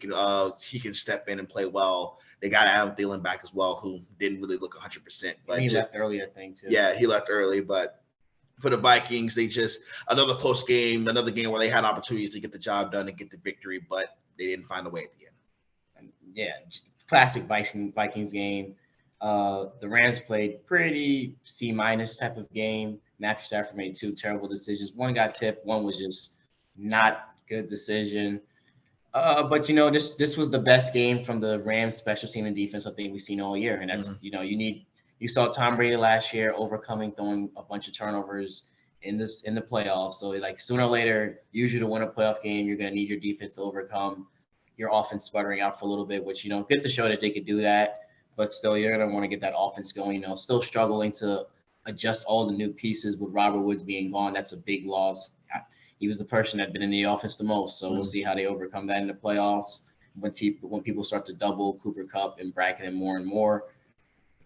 Speaker 2: can step in and play well. They got Adam Thielen back as well, who didn't really look 100%. But
Speaker 3: he left early, I think, too.
Speaker 2: Yeah, he left early. But for the Vikings, they just another close game, another game where they had opportunities to get the job done and get the victory, but they didn't find a way at the end.
Speaker 3: Yeah, classic Vikings game. The Rams played pretty C- type of game. Matthew Stafford made 2 terrible decisions. One got tipped. One was just not good decision. But this was the best game from the Rams special team and defense I think we've seen all year. And that's you saw Tom Brady last year throwing a bunch of turnovers in the playoffs. So sooner or later, usually to win a playoff game, you're gonna need your defense to overcome your offense sputtering out for a little bit, which good to show that they could do that. But still, you're gonna want to get that offense going. Still struggling to adjust all the new pieces with Robert Woods being gone. That's a big loss. He was the person that had been in the offense the most. So we'll see how they overcome that in the playoffs. When people start to double Cooper Kupp and bracket him more and more.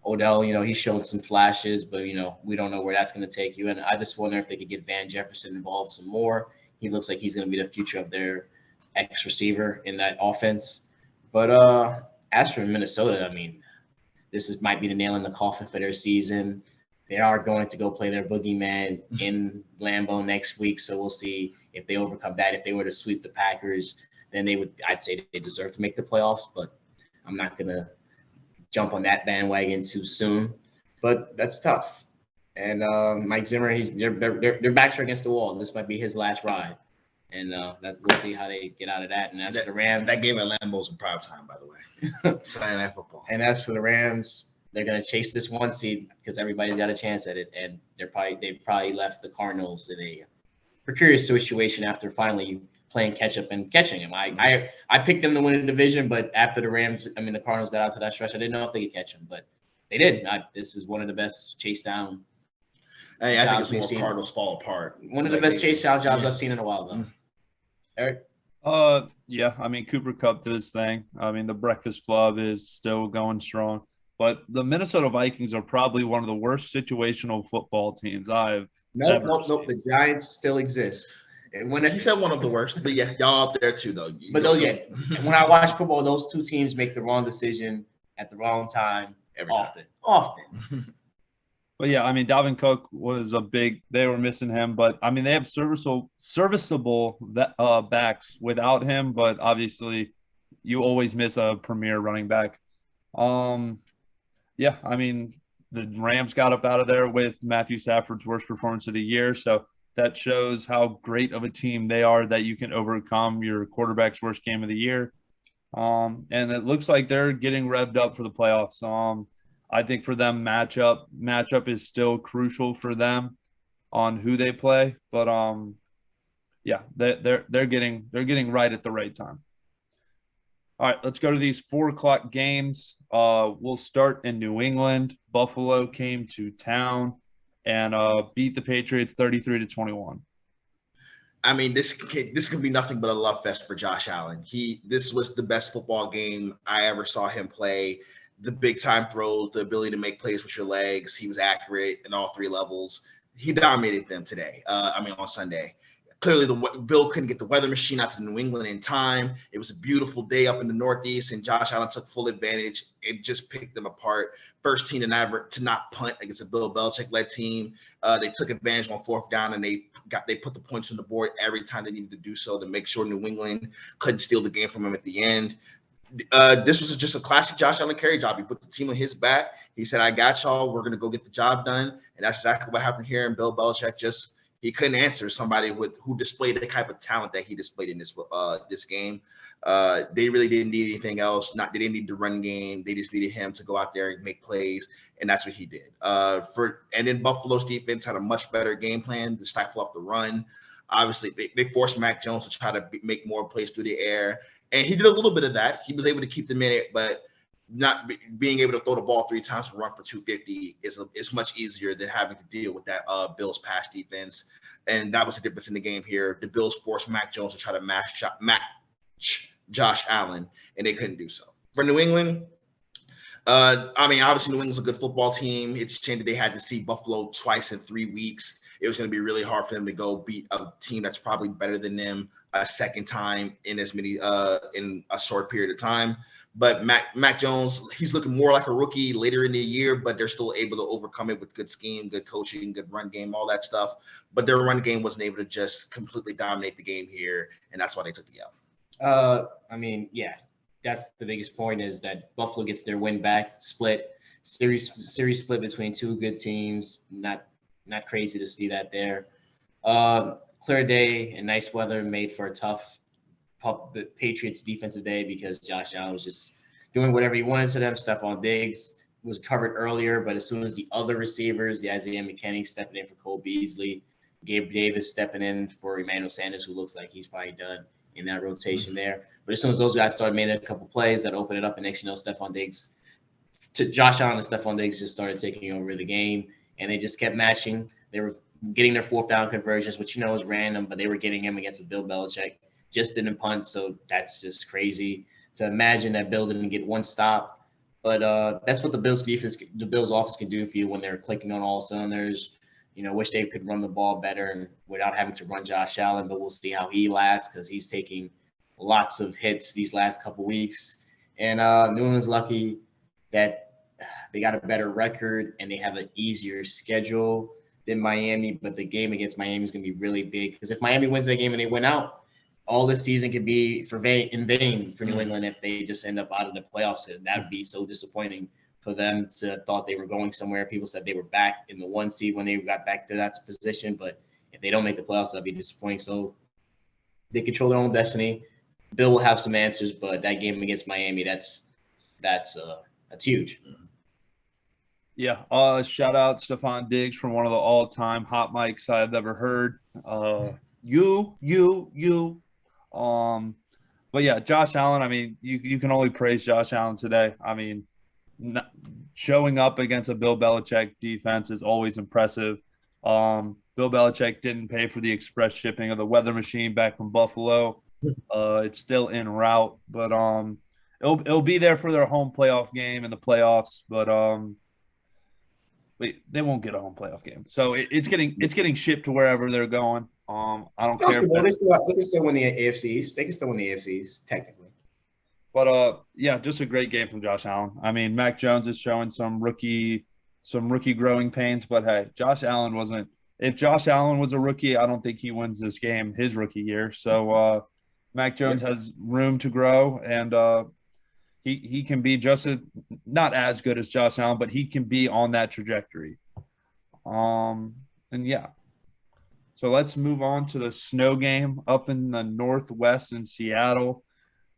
Speaker 3: Odell, he's shown some flashes, but we don't know where that's going to take you. And I just wonder if they could get Van Jefferson involved some more. He looks like he's going to be the future of their X receiver in that offense. But as for Minnesota, I mean, might be the nail in the coffin for their season. They are going to go play their boogeyman in Lambeau next week, so we'll see if they overcome that. If they were to sweep the Packers, then I'd say they deserve to make the playoffs, but I'm not going to jump on that bandwagon too soon. But that's tough. And Mike Zimmer, their backs are against the wall. This might be his last ride. And we'll see how they get out of that. And as for the Rams,
Speaker 2: that game at Lambeau's in prime time, by the way. Sunday Night Football.
Speaker 3: And as for the Rams, they're going to chase this 1 seed because everybody's got a chance at it. And they probably left the Cardinals in a precarious situation after finally playing catch up and catching him. I picked them to win the division, but after the Cardinals got out to that stretch, I didn't know if they could catch him, but they did. This is one of the best chase down.
Speaker 2: I think it's more Cardinals fall apart.
Speaker 3: One of the best chase down jobs I've seen in a while, though. Eric?
Speaker 1: Yeah, I mean, Cooper Kupp did his thing. I mean, the Breakfast Club is still going strong. But the Minnesota Vikings are probably one of the worst situational football teams I've ever seen.
Speaker 3: The Giants still exist. And when
Speaker 2: he said one of the worst, but yeah, y'all up there too, though.
Speaker 3: When I watch football, those two teams make the wrong decision at the wrong time often.
Speaker 1: But yeah, I mean, Dalvin Cook was they were missing him, but I mean, they have serviceable backs without him, but obviously you always miss a premier running back. Yeah, I mean, the Rams got up out of there with Matthew Stafford's worst performance of the year. So that shows how great of a team they are that you can overcome your quarterback's worst game of the year. And it looks like they're getting revved up for the playoffs. I think for them, matchup is still crucial for them on who they play. But yeah, they're getting right at the right time. All right, let's go to these 4:00 games. We'll start in New England. Buffalo came to town and beat the Patriots 33-21.
Speaker 2: I mean, this could be nothing but a love fest for Josh Allen. This was the best football game I ever saw him play. The big time throws, the ability to make plays with your legs. He was accurate in all three levels. He dominated them today. On Sunday. Clearly, Bill couldn't get the weather machine out to New England in time. It was a beautiful day up in the Northeast, and Josh Allen took full advantage. It just picked them apart. First team to not punt against a Bill Belichick-led team. They took advantage on fourth down, and they put the points on the board every time they needed to do so to make sure New England couldn't steal the game from him at the end. This was just a classic Josh Allen carry job. He put the team on his back. He said, "I got y'all. We're going to go get the job done." And that's exactly what happened here. And Bill Belichick he couldn't answer somebody who displayed the type of talent that he displayed in this game. They really didn't need anything else. They didn't need the run game. They just needed him to go out there and make plays, and that's what he did. And then Buffalo's defense had a much better game plan to stifle up the run. Obviously, they forced Mac Jones to try to make more plays through the air. And he did a little bit of that. He was able to keep them in it, but not being able to throw the ball 3 times and run for 250 is much easier than having to deal with that Bills pass defense. And that was the difference in the game here. The Bills forced Mac Jones to try to match Josh Allen, and they couldn't do so. For New England, obviously New England's a good football team. It's a shame that they had to see Buffalo twice in 3 weeks. It was going to be really hard for them to go beat a team that's probably better than them a second time in in a short period of time. But Mac Jones, he's looking more like a rookie later in the year, but they're still able to overcome it with good scheme, good coaching, good run game, all that stuff. But their run game wasn't able to just completely dominate the game here, and that's why they took the L.
Speaker 3: That's the biggest point is that Buffalo gets their win back, series split between two good teams. Not crazy to see that there. Clear day and nice weather made for a tough Patriots defensive day because Josh Allen was just doing whatever he wanted to them. Stephon Diggs was covered earlier, but as soon as the other receivers, the Isaiah McKinney stepping in for Cole Beasley, Gabe Davis stepping in for Emmanuel Sanders, who looks like he's probably done in that rotation there. But as soon as those guys started making a couple plays that opened it up, and next Stephon Diggs to Josh Allen and Stephon Diggs just started taking over the game, and they just kept matching. They were getting their fourth down conversions, which is random, but they were getting him against a Bill Belichick. Just didn't punt, so that's just crazy to imagine that Bill didn't get one stop. But that's what the Bills offense can do for you when they're clicking on all cylinders. Wish they could run the ball better and without having to run Josh Allen, but we'll see how he lasts because he's taking lots of hits these last couple weeks. And New England's lucky that they got a better record and they have an easier schedule than Miami, but the game against Miami is going to be really big because if Miami wins that game and they win out, all this season could be in vain for New England if they just end up out of the playoffs. And that would be so disappointing for them to thought they were going somewhere. People said they were back in the 1 seed when they got back to that position, but if they don't make the playoffs, that'd be disappointing. So they control their own destiny. Bill will have some answers, but that game against Miami, that's huge.
Speaker 1: Yeah. Shout out Stephon Diggs from one of the all-time hot mics I've ever heard. But yeah, Josh Allen, I mean, you can only praise Josh Allen today. I mean, showing up against a Bill Belichick defense is always impressive. Bill Belichick didn't pay for the express shipping of the weather machine back from Buffalo. It's still en route, but it'll be there for their home playoff game in the playoffs. But they won't get a home playoff game, so it's getting shipped to wherever they're going. I don't care.
Speaker 3: They can still win the AFCs. They can still win the AFCs technically.
Speaker 1: But yeah, just a great game from Josh Allen. I mean, Mac Jones is showing some rookie growing pains, but hey, Josh Allen wasn't. If Josh Allen was a rookie, I don't think he wins this game his rookie year. So Mac Jones has room to grow, and he can be just as not as good as Josh Allen, but he can be on that trajectory. And yeah. So let's move on to the snow game up in the Northwest in Seattle,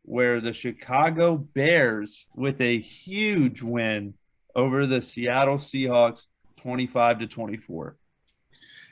Speaker 1: where the Chicago Bears with a huge win over the Seattle Seahawks 25-24.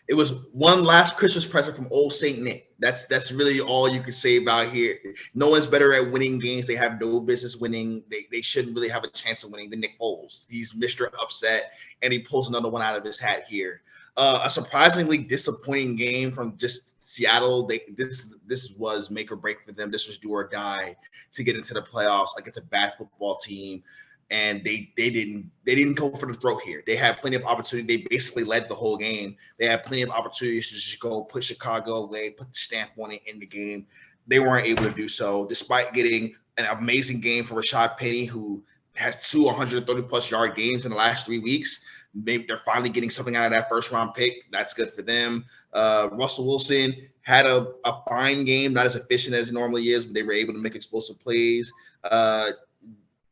Speaker 2: It was one last Christmas present from old Saint Nick. That's really all you can say about here. No one's better at winning games. They have no business winning. They shouldn't really have a chance of winning than Nick Foles. He's Mr. Upset, and he pulls another one out of his hat here. A surprisingly disappointing game from just Seattle. This was make or break for them. This was do or die to get into the playoffs against a bad football team. And they didn't go for the throat here. They had plenty of opportunity. They basically led the whole game. They had plenty of opportunities to just go put Chicago away, put the stamp on it in the game. They weren't able to do so, despite getting an amazing game for Rashad Penny, who has 130-plus yard games in the last 3 weeks. Maybe they're finally getting something out of that first-round pick. That's good for them. Russell Wilson had a fine game, not as efficient as it normally is, but they were able to make explosive plays.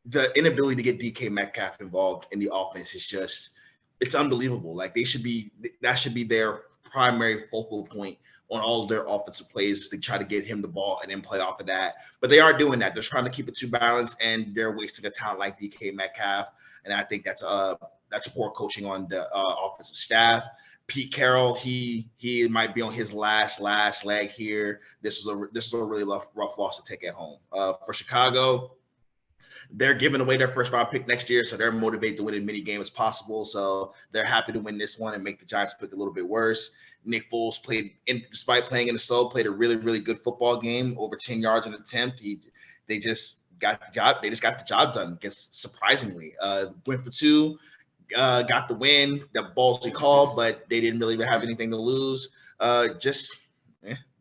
Speaker 2: The inability to get DK Metcalf involved in the offense is just, it's unbelievable. Like that should be their primary focal point on all of their offensive plays. They try to get him the ball and then play off of that. But they are doing that. They're trying to keep it too balanced, and they're wasting a talent like DK Metcalf. And I think that's poor coaching on the offensive staff. Pete Carroll, he might be on his last leg here. This is a really rough loss to take at home. For Chicago, they're giving away their first round pick next year, so they're motivated to win as many games as possible. So they're happy to win this one and make the Giants pick a little bit worse. Nick Foles despite playing in the snow, played a really, really good football game, over 10 yards an attempt. They just got the job. They just got the job done. Surprisingly, went for two, got the win. The ballsy call, but they didn't really have anything to lose.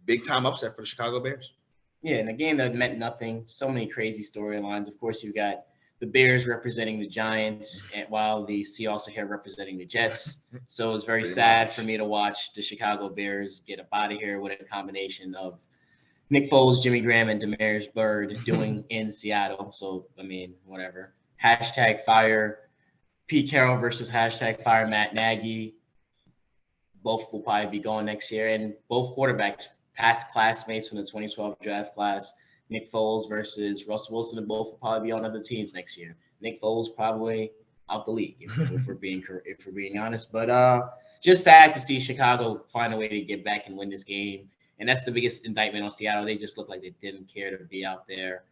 Speaker 2: Big time upset for the Chicago Bears.
Speaker 3: Yeah, in a game that meant nothing, so many crazy storylines. Of course, you got the Bears representing the Giants, and while the Seahawks are here representing the Jets. So it's very sad for me to watch the Chicago Bears get up out of here with a combination of Nick Foles, Jimmy Graham, and Demarius Byrd doing in Seattle. So, I mean, whatever. #fire Pete Carroll versus #fire Matt Nagy. Both will probably be going next year, and both quarterbacks, past classmates from the 2012 draft class, Nick Foles versus Russell Wilson, and both will probably be on other teams next year. Nick Foles probably out the league, if we're being honest. But just sad to see Chicago find a way to get back and win this game. And that's the biggest indictment on Seattle. They just look like they didn't care to be out there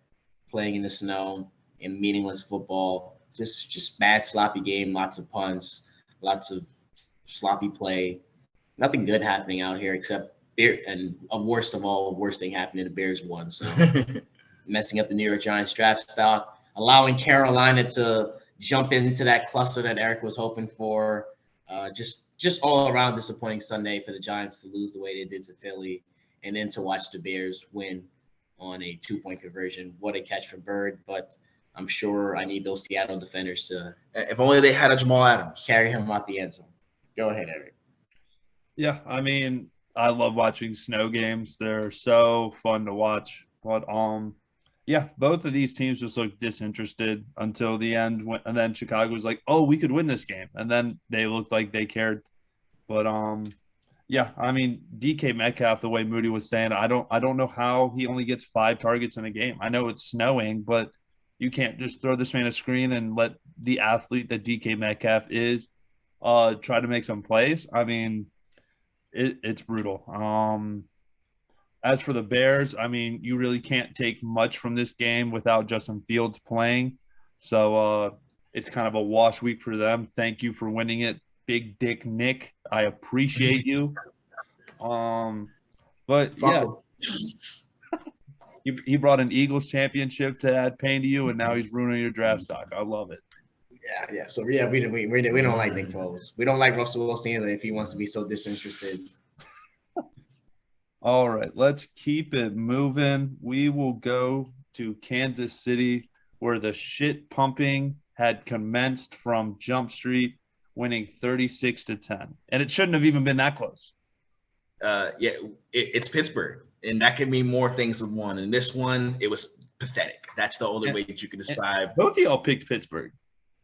Speaker 3: playing in the snow in meaningless football. Just bad, sloppy game, lots of punts, lots of sloppy play. Nothing good happening out here except and worst thing happened, the Bears won. So messing up the New York Giants draft stock, allowing Carolina to jump into that cluster that Eric was hoping for. Just all around disappointing Sunday for the Giants to lose the way they did to Philly, and then to watch the Bears win on a 2-point conversion. What a catch from Bird, but I'm sure I need those Seattle defenders to.
Speaker 2: If only they had a Jamal Adams.
Speaker 3: Carry him out the end zone. Go ahead, Eric.
Speaker 1: Yeah, I mean, I love watching snow games. They're so fun to watch. But yeah, both of these teams just looked disinterested until the end. And then Chicago was like, "Oh, we could win this game," and then they looked like they cared. But yeah, I mean, DK Metcalf, the way Moody was saying, I don't know how he only gets 5 targets in a game. I know it's snowing, but you can't just throw this man a screen and let the athlete that DK Metcalf is try to make some plays. I mean, it's brutal. As for the Bears, I mean, you really can't take much from this game without Justin Fields playing. So it's kind of a wash week for them. Thank you for winning it, Big Dick Nick. I appreciate you. But yeah, he brought an Eagles championship to add pain to you, and now he's ruining your draft stock. I love it.
Speaker 3: Yeah. So we don't like Nick Foles. We don't like Russell Wilson either if he wants to be so disinterested.
Speaker 1: All right, let's keep it moving. We will go to Kansas City, where the shit pumping had commenced from Jump Street, winning 36-10. And it shouldn't have even been that close.
Speaker 2: It's Pittsburgh, and that can mean more things than one. And this one, it was pathetic. That's the only way that you can describe.
Speaker 1: Both of y'all picked Pittsburgh.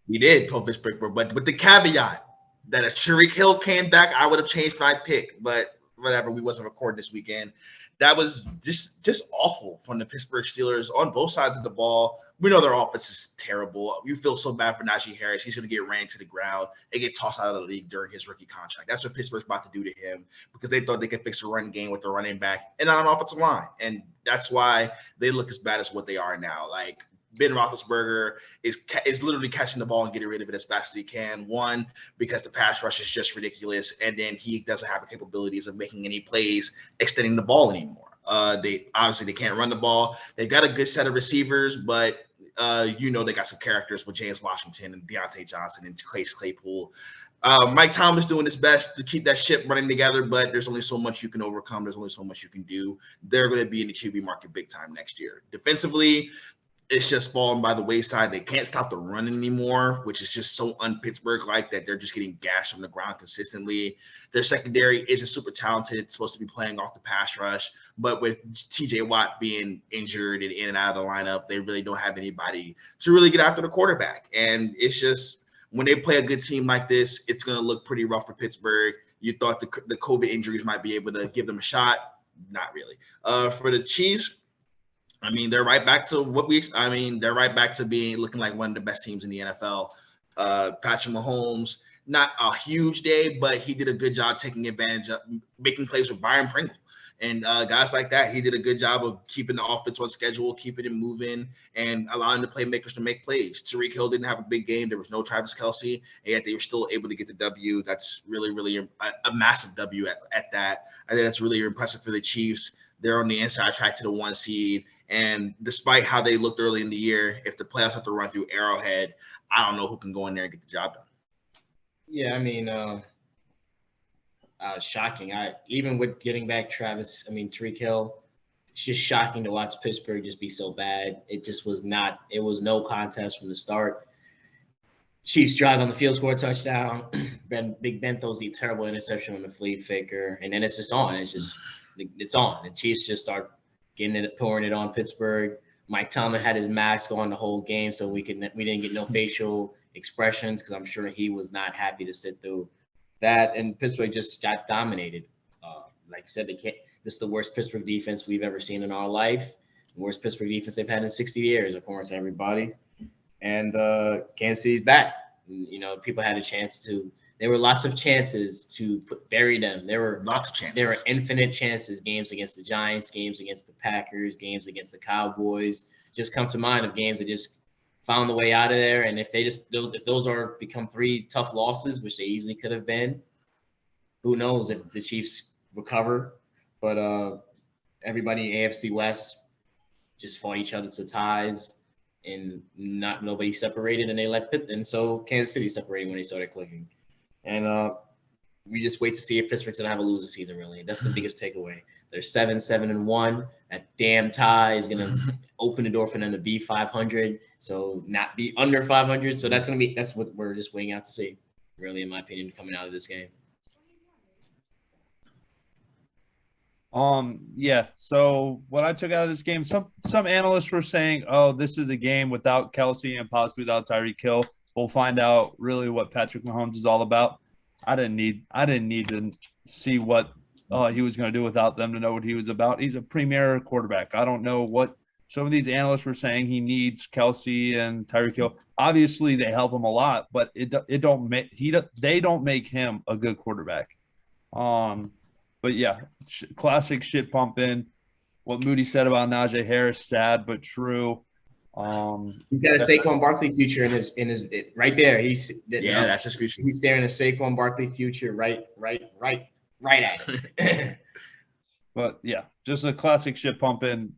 Speaker 2: We did pull Pittsburgh, but with the caveat that if Tyreek Hill came back, I would have changed my pick. But whatever, we wasn't recording this weekend. That was just awful from the Pittsburgh Steelers on both sides of the ball. We know their offense is terrible. We feel so bad for Najee Harris. He's going to get ran to the ground and get tossed out of the league during his rookie contract. That's what Pittsburgh's about to do to him because they thought they could fix a run game with the running back and on an offensive line. And that's why they look as bad as what they are now. Like, Ben Roethlisberger is literally catching the ball and getting rid of it as fast as he can. One, because the pass rush is just ridiculous, and then he doesn't have the capabilities of making any plays extending the ball anymore. They can't run the ball. They've got a good set of receivers, but they got some characters with James Washington and Deontay Johnson and Chase Claypool. Mike Thomas doing his best to keep that ship running together, but there's only so much you can overcome. There's only so much you can do. They're going to be in the QB market big time next year. Defensively, it's just falling by the wayside. They can't stop the run anymore, which is just so un-Pittsburgh-like that they're just getting gashed from the ground consistently. Their secondary isn't super talented. It's supposed to be playing off the pass rush. But with T.J. Watt being injured and in and out of the lineup, they really don't have anybody to really get after the quarterback. And it's just when they play a good team like this, it's going to look pretty rough for Pittsburgh. You thought the COVID injuries might be able to give them a shot. Not really. For the Chiefs, I mean, they're right back to they're right back to being looking like one of the best teams in the NFL. Patrick Mahomes, not a huge day, but he did a good job taking advantage of making plays with Byron Pringle. And guys like that, he did a good job of keeping the offense on schedule, keeping it moving, and allowing the playmakers to make plays. Tyreek Hill didn't have a big game. There was no Travis Kelce, and yet they were still able to get the W. That's really, really a massive W at that. I think that's really impressive for the Chiefs. They're on the inside track to the 1 seed. And despite how they looked early in the year, if the playoffs have to run through Arrowhead, I don't know who can go in there and get the job done.
Speaker 3: Yeah, I mean, shocking. Even with getting back Tyreek Hill, it's just shocking to watch Pittsburgh just be so bad. It was no contest from the start. Chiefs drive on the field, score a touchdown. Big Ben throws the terrible interception on the flea faker, and then it's just on. It's on. The Chiefs just start pouring it on Pittsburgh. Mike Tomlin had his mask on the whole game, so we didn't get no facial expressions because I'm sure he was not happy to sit through that. And Pittsburgh just got dominated. Like you said, this is the worst Pittsburgh defense we've ever seen in our life. The worst Pittsburgh defense they've had in 60 years, according to everybody. And Kansas City's back. People had a chance to. There were lots of chances to bury them. There were
Speaker 2: lots of chances.
Speaker 3: There were infinite chances. Games against the Giants, games against the Packers, games against the Cowboys just come to mind of games that just found the way out of there. And if those are become 3 tough losses, which they easily could have been, who knows if the Chiefs recover? But everybody in AFC West just fought each other to ties, and nobody separated, and so Kansas City separated when they started clicking. And we just wait to see if Pittsburgh's gonna have a losing season. Really, that's the biggest takeaway. They're 7-1. That damn tie is gonna open the door for them to be 500. So not be under 500. So that's what we're just waiting out to see. Really, in my opinion, coming out of this game.
Speaker 1: Yeah. So what I took out of this game, some analysts were saying, "Oh, this is a game without Kelce and possibly without Tyreek Hill. We'll find out really what Patrick Mahomes is all about." I didn't need to see what he was going to do without them to know what he was about. He's a premier quarterback. I don't know what some of these analysts were saying. He needs Kelce and Tyreek Hill. Obviously, they help him a lot, but they don't make him a good quarterback. But yeah, classic shit pumping. what Moody said about Najee Harris, sad but true.
Speaker 3: He's got a Saquon Barkley future in his right there.
Speaker 2: That's his future.
Speaker 3: He's staring a Saquon Barkley future right at it.
Speaker 1: But yeah, just a classic shit pumping.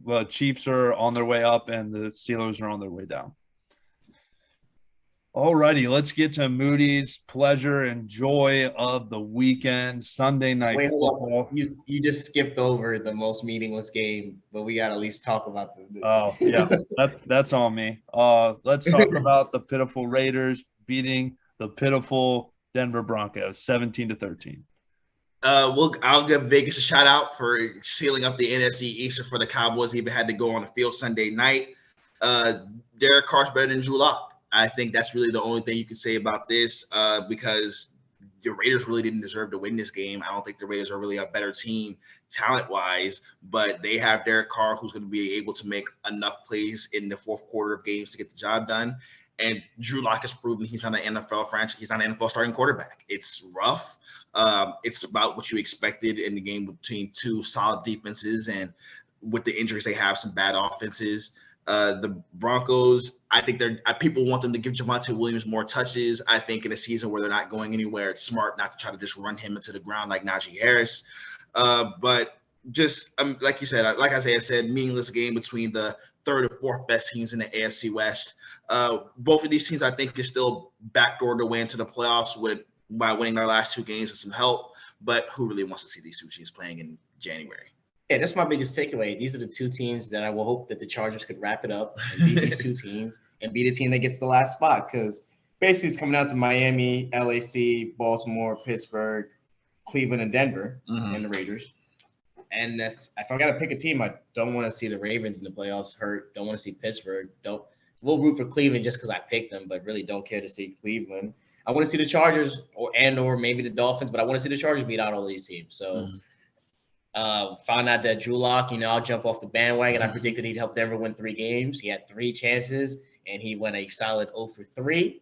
Speaker 1: The Chiefs are on their way up and the Steelers are on their way down. All righty, let's get to Moody's pleasure and joy of the weekend, Sunday night football.
Speaker 3: You just skipped over the most meaningless game, but we got to at least talk about the.
Speaker 1: Oh, yeah, that's on me. Let's talk about the pitiful Raiders beating the pitiful Denver Broncos, 17-13.
Speaker 2: I'll give Vegas a shout out for sealing up the NFC East for the Cowboys. He even had to go on the field Sunday night. Derek Carr's better than Drew Lock. I think that's really the only thing you can say about this because the Raiders really didn't deserve to win this game. I don't think the Raiders are really a better team talent-wise, but they have Derek Carr who's going to be able to make enough plays in the fourth quarter of games to get the job done. And Drew Lock has proven he's not an NFL franchise. He's not an NFL starting quarterback. It's rough. It's about what you expected in the game between two solid defenses, and with the injuries they have, some bad offenses. The Broncos, I think people want them to give Javonte Williams more touches. I think in a season where they're not going anywhere, it's smart not to try to just run him into the ground like Najee Harris. But just like you said, like I said, meaningless game between the third and fourth best teams in the AFC West. Both of these teams, I think, is still backdoored their way into the playoffs by winning their last two games with some help. But who really wants to see these two teams playing in January?
Speaker 3: Yeah, that's my biggest takeaway. These are the two teams that I will hope that the Chargers could wrap it up and beat these two teams and be the team that gets the last spot, because basically it's coming down to Miami, LAC, Baltimore, Pittsburgh, Cleveland, and Denver, and the Raiders. And if I got to pick a team, I don't want to see the Ravens in the playoffs hurt. Don't want to see Pittsburgh. We'll root for Cleveland just because I picked them, but really don't care to see Cleveland. I want to see the Chargers or maybe the Dolphins, but I want to see the Chargers beat out all these teams. So found out that Drew Lock, I'll jump off the bandwagon. I predicted he'd help Denver win 3 games. He had 3 chances, and he went a solid 0 for 3.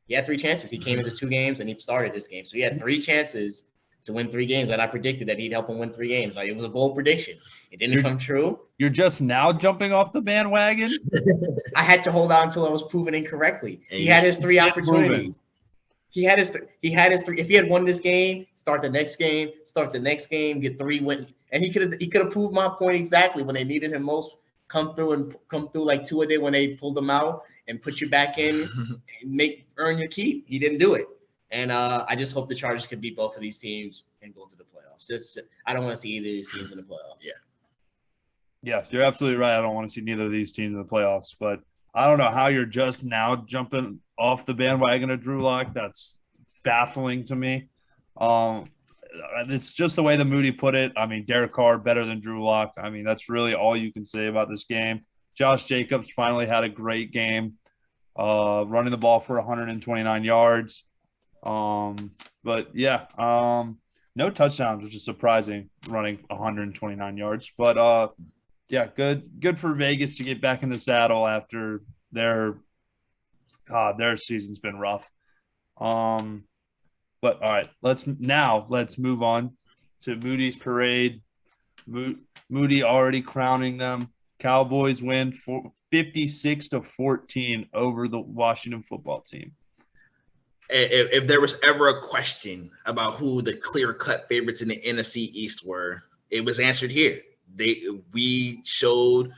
Speaker 3: He had 3 chances. He came into 2 games, and he started this game. So he had 3 chances to win 3 games, and I predicted that he'd help him win 3 games. Like, it was a bold prediction. It didn't come true.
Speaker 1: You're just now jumping off the bandwagon?
Speaker 3: I had to hold on until I was proven incorrectly. He had his 3 opportunities. He had his 3. If he had won this game, start the next game, get 3 wins. And he could have proved my point exactly when they needed him most. Come through like 2 a day when they pulled him out and put you back in and earn your keep. He didn't do it. And I just hope the Chargers can beat both of these teams and go to the playoffs. I don't want to see either of these teams in the playoffs.
Speaker 1: Yeah, you're absolutely right. I don't want to see neither of these teams in the playoffs. But I don't know how you're just now jumping off the bandwagon of Drew Lock. That's baffling to me. It's just the way the Moody put it. I mean, Derek Carr better than Drew Lock. I mean, that's really all you can say about this game. Josh Jacobs finally had a great game, running the ball for 129 yards. But yeah, no touchdowns, which is surprising, running 129 yards. But yeah, good for Vegas to get back in the saddle after their season's been rough. But all right, let's move on to Moody's parade. Moody already crowning them. Cowboys win 56-14 over the Washington football team.
Speaker 2: If there was ever a question about who the clear-cut favorites in the NFC East were, it was answered here. We showed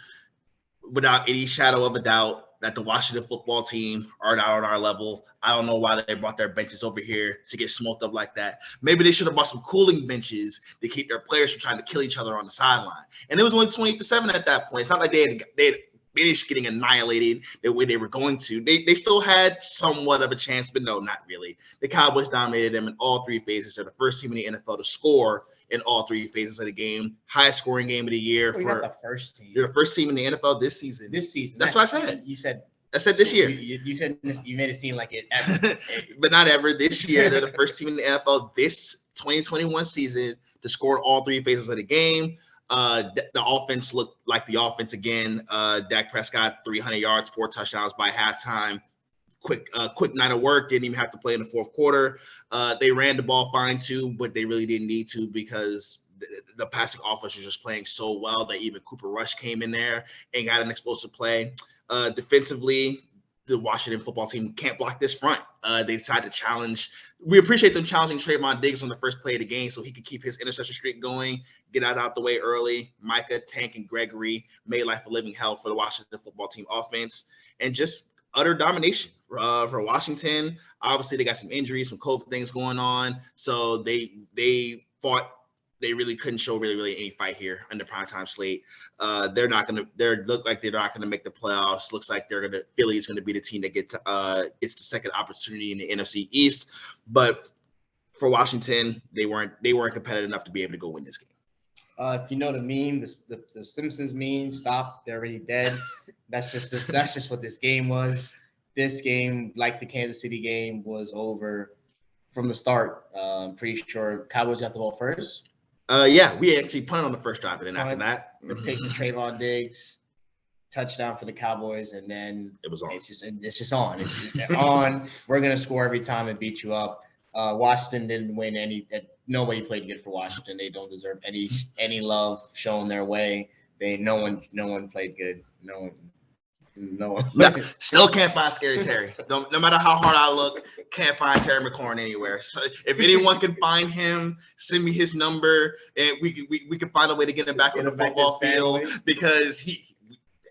Speaker 2: without any shadow of a doubt that the Washington football team are not on our level. I don't know why they brought their benches over here to get smoked up like that. Maybe they should have brought some cooling benches to keep their players from trying to kill each other on the sideline. And it was only 28-7 at that point. It's not like they had finished getting annihilated the way they were going to. They still had somewhat of a chance, but no, not really. The Cowboys dominated them in all 3 phases. They're the first team in the NFL to score in all 3 phases of the game. Highest scoring game of the year.
Speaker 3: You're the first team.
Speaker 2: You're the first team in the NFL this season. That's what I said.
Speaker 3: You said.
Speaker 2: I said this year.
Speaker 3: You said you made it seem like it
Speaker 2: ever. But not ever. This year, they're the first team in the NFL this 2021 season to score all 3 phases of the game. The offense looked like the offense again. Dak Prescott, 300 yards, 4 touchdowns by halftime. Quick night of work. Didn't even have to play in the fourth quarter. They ran the ball fine too, but they really didn't need to because the passing offense was just playing so well that even Cooper Rush came in there and got an explosive play. Defensively, the Washington football team can't block this front. They decided to challenge. We appreciate them challenging Trayvon Diggs on the first play of the game so he could keep his interception streak going, get out the way early. Micah, Tank, and Gregory made life a living hell for the Washington football team offense, and just utter domination for Washington. Obviously, they got some injuries, some COVID things going on, so they fought. They really couldn't show really any fight here on the primetime slate. They look like they're not gonna make the playoffs. Looks like Philly is gonna be the team that gets the second opportunity in the NFC East. But for Washington, they weren't competitive enough to be able to go win this game.
Speaker 3: If you know the meme, the Simpsons meme, stop, they're already dead. That's just what this game was. This game, like the Kansas City game, was over from the start. I'm pretty sure Cowboys got the ball first.
Speaker 2: Yeah, we actually punted on the first drive, and then after that,
Speaker 3: the pick to Trayvon Diggs, touchdown for the Cowboys, and then
Speaker 2: it was on.
Speaker 3: It's just on. It's just on. We're gonna score every time and beat you up. Washington didn't win any. Nobody played good for Washington. They don't deserve any love shown their way. No one played good. No one.
Speaker 2: Still can't find Scary Terry. No matter how hard I look, can't find Terry McLaurin anywhere. So if anyone can find him, send me his number, and we can find a way to get him back on the football field because he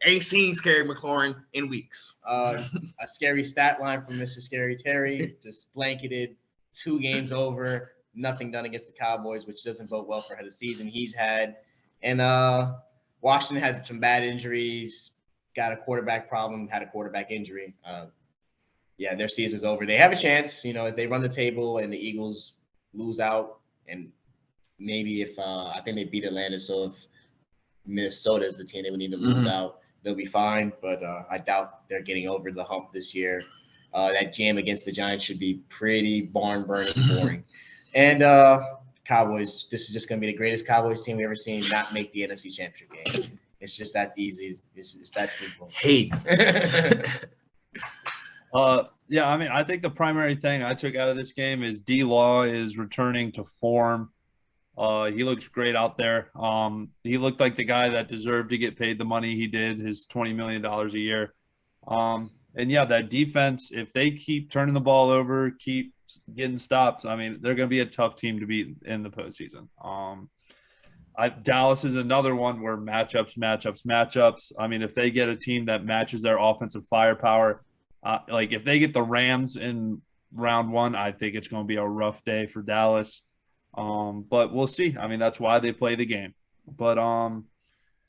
Speaker 2: ain't seen Scary McLaurin in weeks.
Speaker 3: A scary stat line from Mr. Scary Terry, just blanketed 2 games over, nothing done against the Cowboys, which doesn't bode well for the season he's had. And Washington has some bad injuries. Got a quarterback problem, had a quarterback injury. Their season's over. They have a chance, if they run the table and the Eagles lose out, and maybe if I think they beat Atlanta, so if Minnesota is the team they would need to lose out, they'll be fine. But I doubt they're getting over the hump this year. That game against the Giants should be pretty barn-burning boring. And Cowboys, this is just going to be the greatest Cowboys team we've ever seen not make the NFC Championship game. It's just that easy. It's that simple.
Speaker 2: Hate.
Speaker 1: I think the primary thing I took out of this game is D-Law is returning to form. He looks great out there. He looked like the guy that deserved to get paid the money he did, his $20 million a year. That defense, if they keep turning the ball over, keep getting stops, they're going to be a tough team to beat in the postseason. Dallas is another one where matchups. If they get a team that matches their offensive firepower, like if they get the Rams in round 1, I think it's going to be a rough day for Dallas. But we'll see. That's why they play the game. But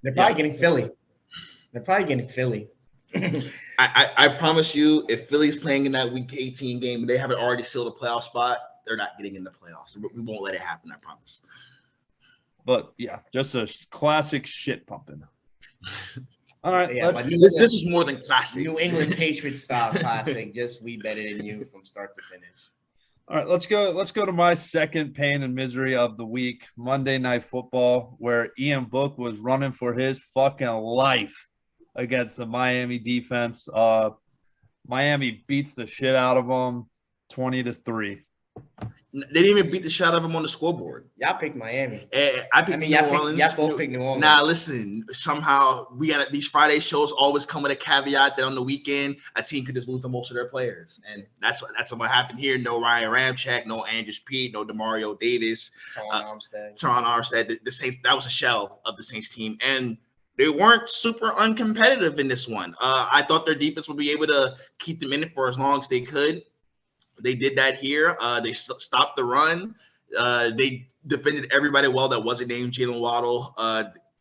Speaker 3: they're probably getting Philly.
Speaker 2: I promise you, if Philly's playing in that Week 18 game and they haven't already sealed a playoff spot, they're not getting in the playoffs. We won't let it happen, I promise.
Speaker 1: But yeah, just a classic shit pumping. All right,
Speaker 2: this is more than classic.
Speaker 3: New England Patriots style classic. Just we better than you from start to finish.
Speaker 1: All right, let's go to my second pain and misery of the week, Monday Night Football, where Ian Book was running for his fucking life against the Miami defense. Miami beats the shit out of them, 20-3.
Speaker 2: They didn't even beat the shit out of them on the scoreboard.
Speaker 3: Y'all picked Miami.
Speaker 2: I picked New Orleans.
Speaker 3: Y'all both picked New Orleans.
Speaker 2: Nah, listen. Somehow we got these Friday shows always come with a caveat that on the weekend a team could just lose to most of their players, and that's what happened here. No Ryan Ramczyk, no Andrews Pete, no Demario Davis, Teron Armstead. The Saints, that was a shell of the Saints team, and they weren't super uncompetitive in this one. I thought their defense would be able to keep them in it for as long as they could. They did that here. They stopped the run. They defended everybody well that wasn't named Jalen Waddle.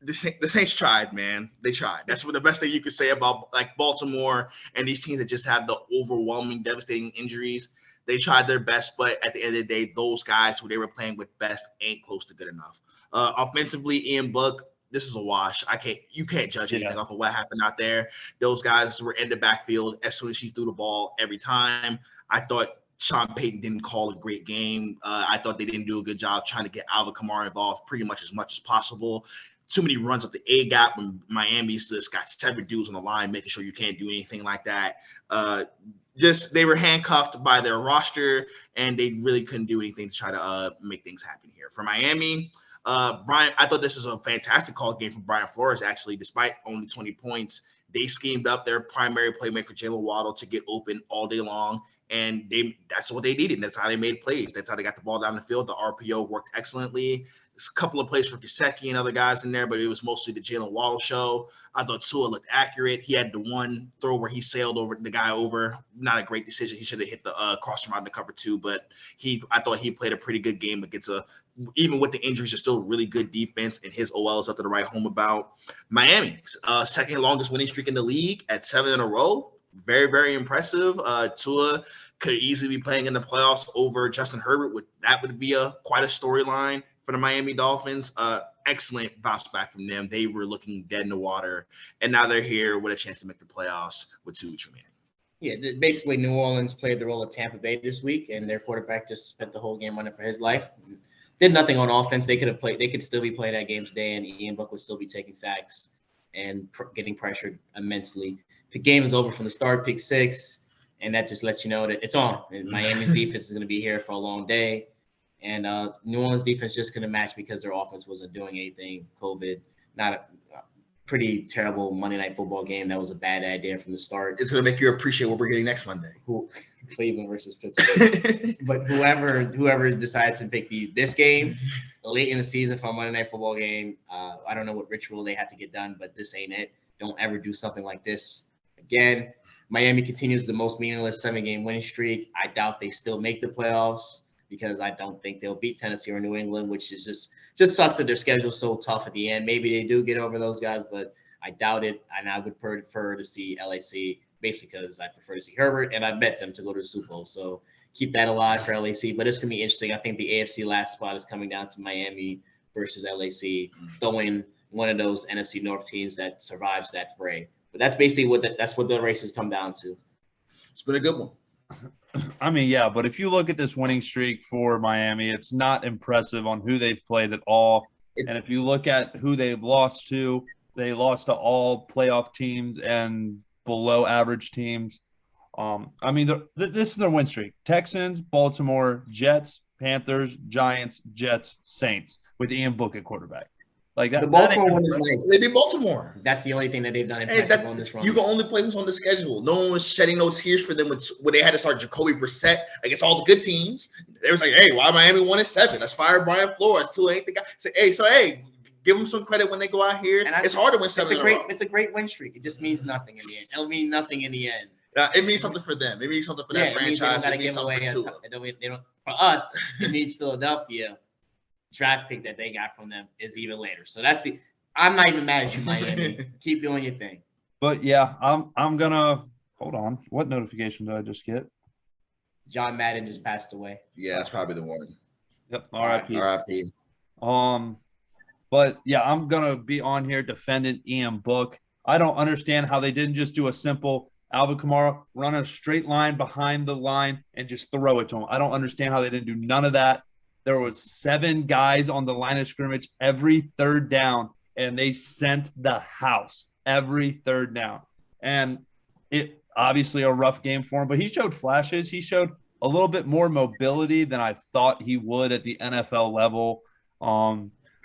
Speaker 2: The Saints tried, man. They tried. That's what the best thing you could say about like Baltimore and these teams that just have the overwhelming, devastating injuries. They tried their best, but at the end of the day, those guys who they were playing with best ain't close to good enough. Offensively, Ian Book, this is a wash. You can't judge anything off of what happened out there. Those guys were in the backfield as soon as she threw the ball every time. I thought Sean Payton didn't call a great game. I thought they didn't do a good job trying to get Alvin Kamara involved pretty much as possible. Too many runs up the A gap when Miami's just got 7 dudes on the line, making sure you can't do anything like that. They were handcuffed by their roster, and they really couldn't do anything to try to make things happen here. For Miami, Brian, I thought this was a fantastic call game from Brian Flores, actually, despite only 20 points. They schemed up their primary playmaker, Jalen Waddle, to get open all day long. And that's what they needed. That's how they made plays. That's how they got the ball down the field. The RPO worked excellently. There's a couple of plays for Gesicki and other guys in there, but it was mostly the Jalen Waddle show. I thought Tua looked accurate. He had the one throw where he sailed over the guy over. Not a great decision. He should have hit the cross him out in the cover too, but I thought he played a pretty good game against even with the injuries, are still really good defense, and his OL is up to the right home about. Miami, second longest winning streak in the league at 7 in a row. Very, very impressive. Tua could easily be playing in the playoffs over Justin Herbert. That would be quite a storyline for the Miami Dolphins. Excellent bounce back from them. They were looking dead in the water, and now they're here with a chance to make the playoffs with 2 weeks remaining.
Speaker 3: Yeah, basically New Orleans played the role of Tampa Bay this week, and their quarterback just spent the whole game running for his life. Did nothing on offense. They could still be playing that game today, and Ian Book would still be taking sacks and getting pressured immensely. The game is over from the start, pick 6, and that just lets you know that it's on. And Miami's defense is going to be here for a long day, and New Orleans defense just going to match because their offense wasn't doing anything. COVID, not a pretty terrible Monday Night Football game. That was a bad idea from the start.
Speaker 2: It's going to make you appreciate what we're getting next Monday.
Speaker 3: Cleveland versus Pittsburgh. But whoever decides to pick this game late in the season for a Monday Night Football game, I don't know what ritual they have to get done, but this ain't it. Don't ever do something like this again. Miami continues the most meaningless 7-game winning streak. I doubt they still make the playoffs because I don't think they'll beat Tennessee or New England, which is just sucks that their schedule's so tough at the end. Maybe they do get over those guys, but I doubt it, and I would prefer to see LAC. Basically because I prefer to see Herbert, and I bet them to go to the Super Bowl. So keep that alive for LAC. But it's going to be interesting. I think the AFC last spot is coming down to Miami versus LAC, throwing one of those NFC North teams that survives that fray. But that's basically that's what the race has come down to.
Speaker 2: It's been a good one.
Speaker 1: I mean, yeah, but if you look at this winning streak for Miami, it's not impressive on who they've played at all. And if you look at who they've lost to, they lost to all playoff teams and below average teams. I mean, this is their win streak. Texans, Baltimore, Jets, Panthers, Giants, Jets, Saints with Ian Book at quarterback. Like that.
Speaker 3: The Baltimore one is nice.
Speaker 2: They beat Baltimore.
Speaker 3: That's the only thing that they've done impressive on this run.
Speaker 2: You can only play who's on the schedule. No one was shedding no tears for them when they had to start Jacoby Brissett against all the good teams. They was like, hey, why Miami won at 7? Let's fire Brian Flores. 2 ain't the guy. Hey, give them some credit when they go out here. It's hard to win 7 in a row.
Speaker 3: It's a great win streak. It just means nothing in the end. It'll mean nothing in the end.
Speaker 2: It means something for them. It means something for that franchise. It means something for Tua.
Speaker 3: For us, it means Philadelphia. Draft pick that they got from them is even later. So I'm not even mad at you, Miami. Keep doing your thing.
Speaker 1: But yeah, I'm gonna hold on. What notification did I just get?
Speaker 3: John Madden just passed away.
Speaker 2: Yeah, that's probably the one.
Speaker 1: Yep. R.I.P.
Speaker 2: R.I.P.
Speaker 1: But yeah, I'm gonna be on here defending Ian Book. I don't understand how they didn't just do a simple Alvin Kamara run a straight line behind the line and just throw it to him. I don't understand how they didn't do none of that. There was 7 guys on the line of scrimmage every third down, and they sent the house every third down. And it obviously a rough game for him, but he showed flashes. He showed a little bit more mobility than I thought he would at the NFL level.
Speaker 3: I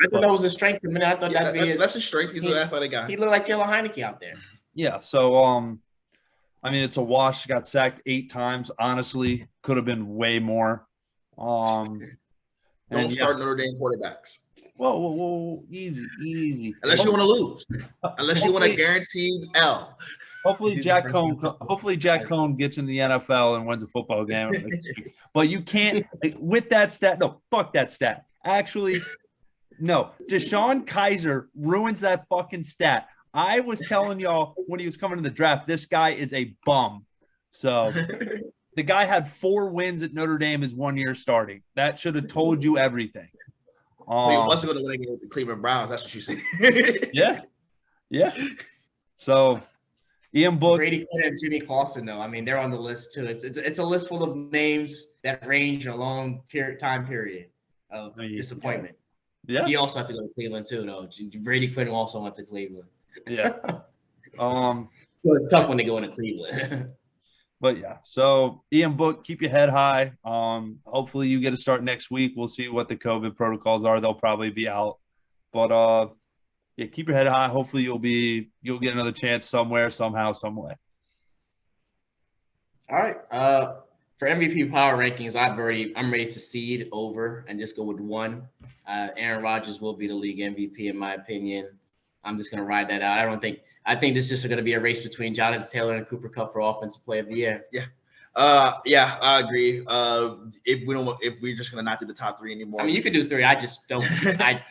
Speaker 3: thought that was a strength for me. I thought
Speaker 2: that's a strength. He's an athletic guy.
Speaker 3: He looked like Taylor Heineke out there.
Speaker 1: Yeah. So, I mean, it's a wash. Got sacked 8 times. Honestly, could have been way more.
Speaker 2: Don't start Notre Dame quarterbacks.
Speaker 1: Whoa, easy.
Speaker 2: Unless you want to lose. Unless you want a guaranteed L.
Speaker 1: Hopefully Jack Cohn gets in the NFL and wins a football game. But you can't with that stat. No, fuck that stat. Actually, no. DeShone Kizer ruins that fucking stat. I was telling y'all when he was coming to the draft, this guy is a bum. So the guy had 4 wins at Notre Dame his 1 year starting. That should have told you everything.
Speaker 2: So he wasn't going to win again with the Cleveland Browns. That's what you said.
Speaker 3: Yeah.
Speaker 1: So Ian Book,
Speaker 3: Brady Quinn and Jimmy Clausen, though. I mean, they're on the list too. It's a list full of names that range a long time period of disappointment.
Speaker 1: Yeah.
Speaker 3: He also had to go to Cleveland too, though. Brady Quinn also went to Cleveland.
Speaker 1: Yeah.
Speaker 3: So it's tough when they go into Cleveland.
Speaker 1: But yeah, so Ian Book, keep your head high. Hopefully you get a start next week. We'll see what the COVID protocols are. They'll probably be out. But yeah, keep your head high. Hopefully you'll get another chance somewhere, somehow, some way.
Speaker 3: All right. For MVP power rankings, I'm ready to seed over and just go with one. Aaron Rodgers will be the league MVP in my opinion. I'm just gonna ride that out. I think this is just gonna be a race between Jonathan Taylor and Cooper Kupp for Offensive Player of the Year.
Speaker 2: Yeah. I agree. If we're just gonna not do the top three anymore.
Speaker 3: I mean, you could do three. I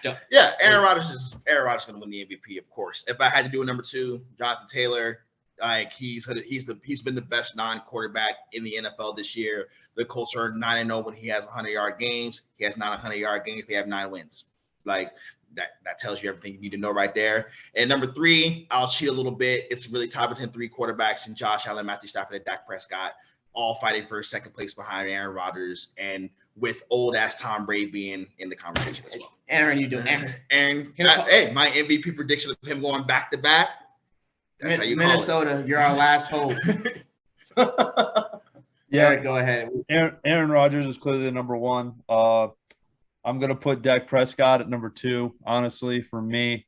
Speaker 3: don't.
Speaker 2: Yeah, Aaron Rodgers is gonna win the MVP, of course. If I had to do a number two, Jonathan Taylor, like he's been the best non-quarterback in the NFL this year. The Colts are 9-0 when he has 100-yard games. He has 9 100-yard games. They have 9 wins. Like that tells you everything you need to know right there. And number three, I'll cheat a little bit. It's really tied between 3 quarterbacks and Josh Allen, Matthew Stafford, and Dak Prescott, all fighting for second place behind Aaron Rodgers, and with old ass Tom Brady being in the conversation as well.
Speaker 3: Aaron, you doing?
Speaker 2: Aaron, hey, my MVP prediction of him going back to back.
Speaker 3: That's how you Minnesota, you're our last hope.
Speaker 1: Yeah,
Speaker 3: Eric, go ahead.
Speaker 1: Aaron Rodgers is clearly the number one. I'm gonna put Dak Prescott at number 2, honestly, for me.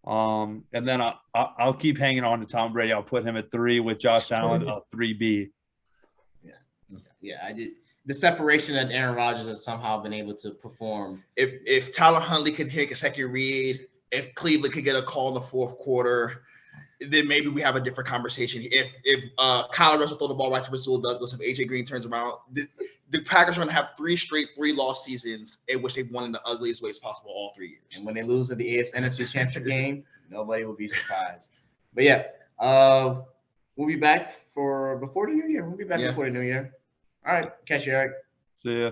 Speaker 1: And then I'll keep hanging on to Tom Brady. I'll put him at 3 with Josh Allen 3B.
Speaker 3: Yeah, I did. The separation that Aaron Rodgers has somehow been able to perform.
Speaker 2: If Tyler Huntley could take a second read, if Cleveland could get a call in the fourth quarter, then maybe we have a different conversation. If Kyle Russell throw the ball right to Rasul Douglas, if AJ Green turns around, the Packers are going to have 3 straight 3-loss seasons in which they've won in the ugliest ways possible all 3 years.
Speaker 3: And when they lose at the NFC Championship game, nobody will be surprised. But yeah, we'll be back before the new year. We'll be back before the new year. All right, catch you, Eric.
Speaker 1: See ya.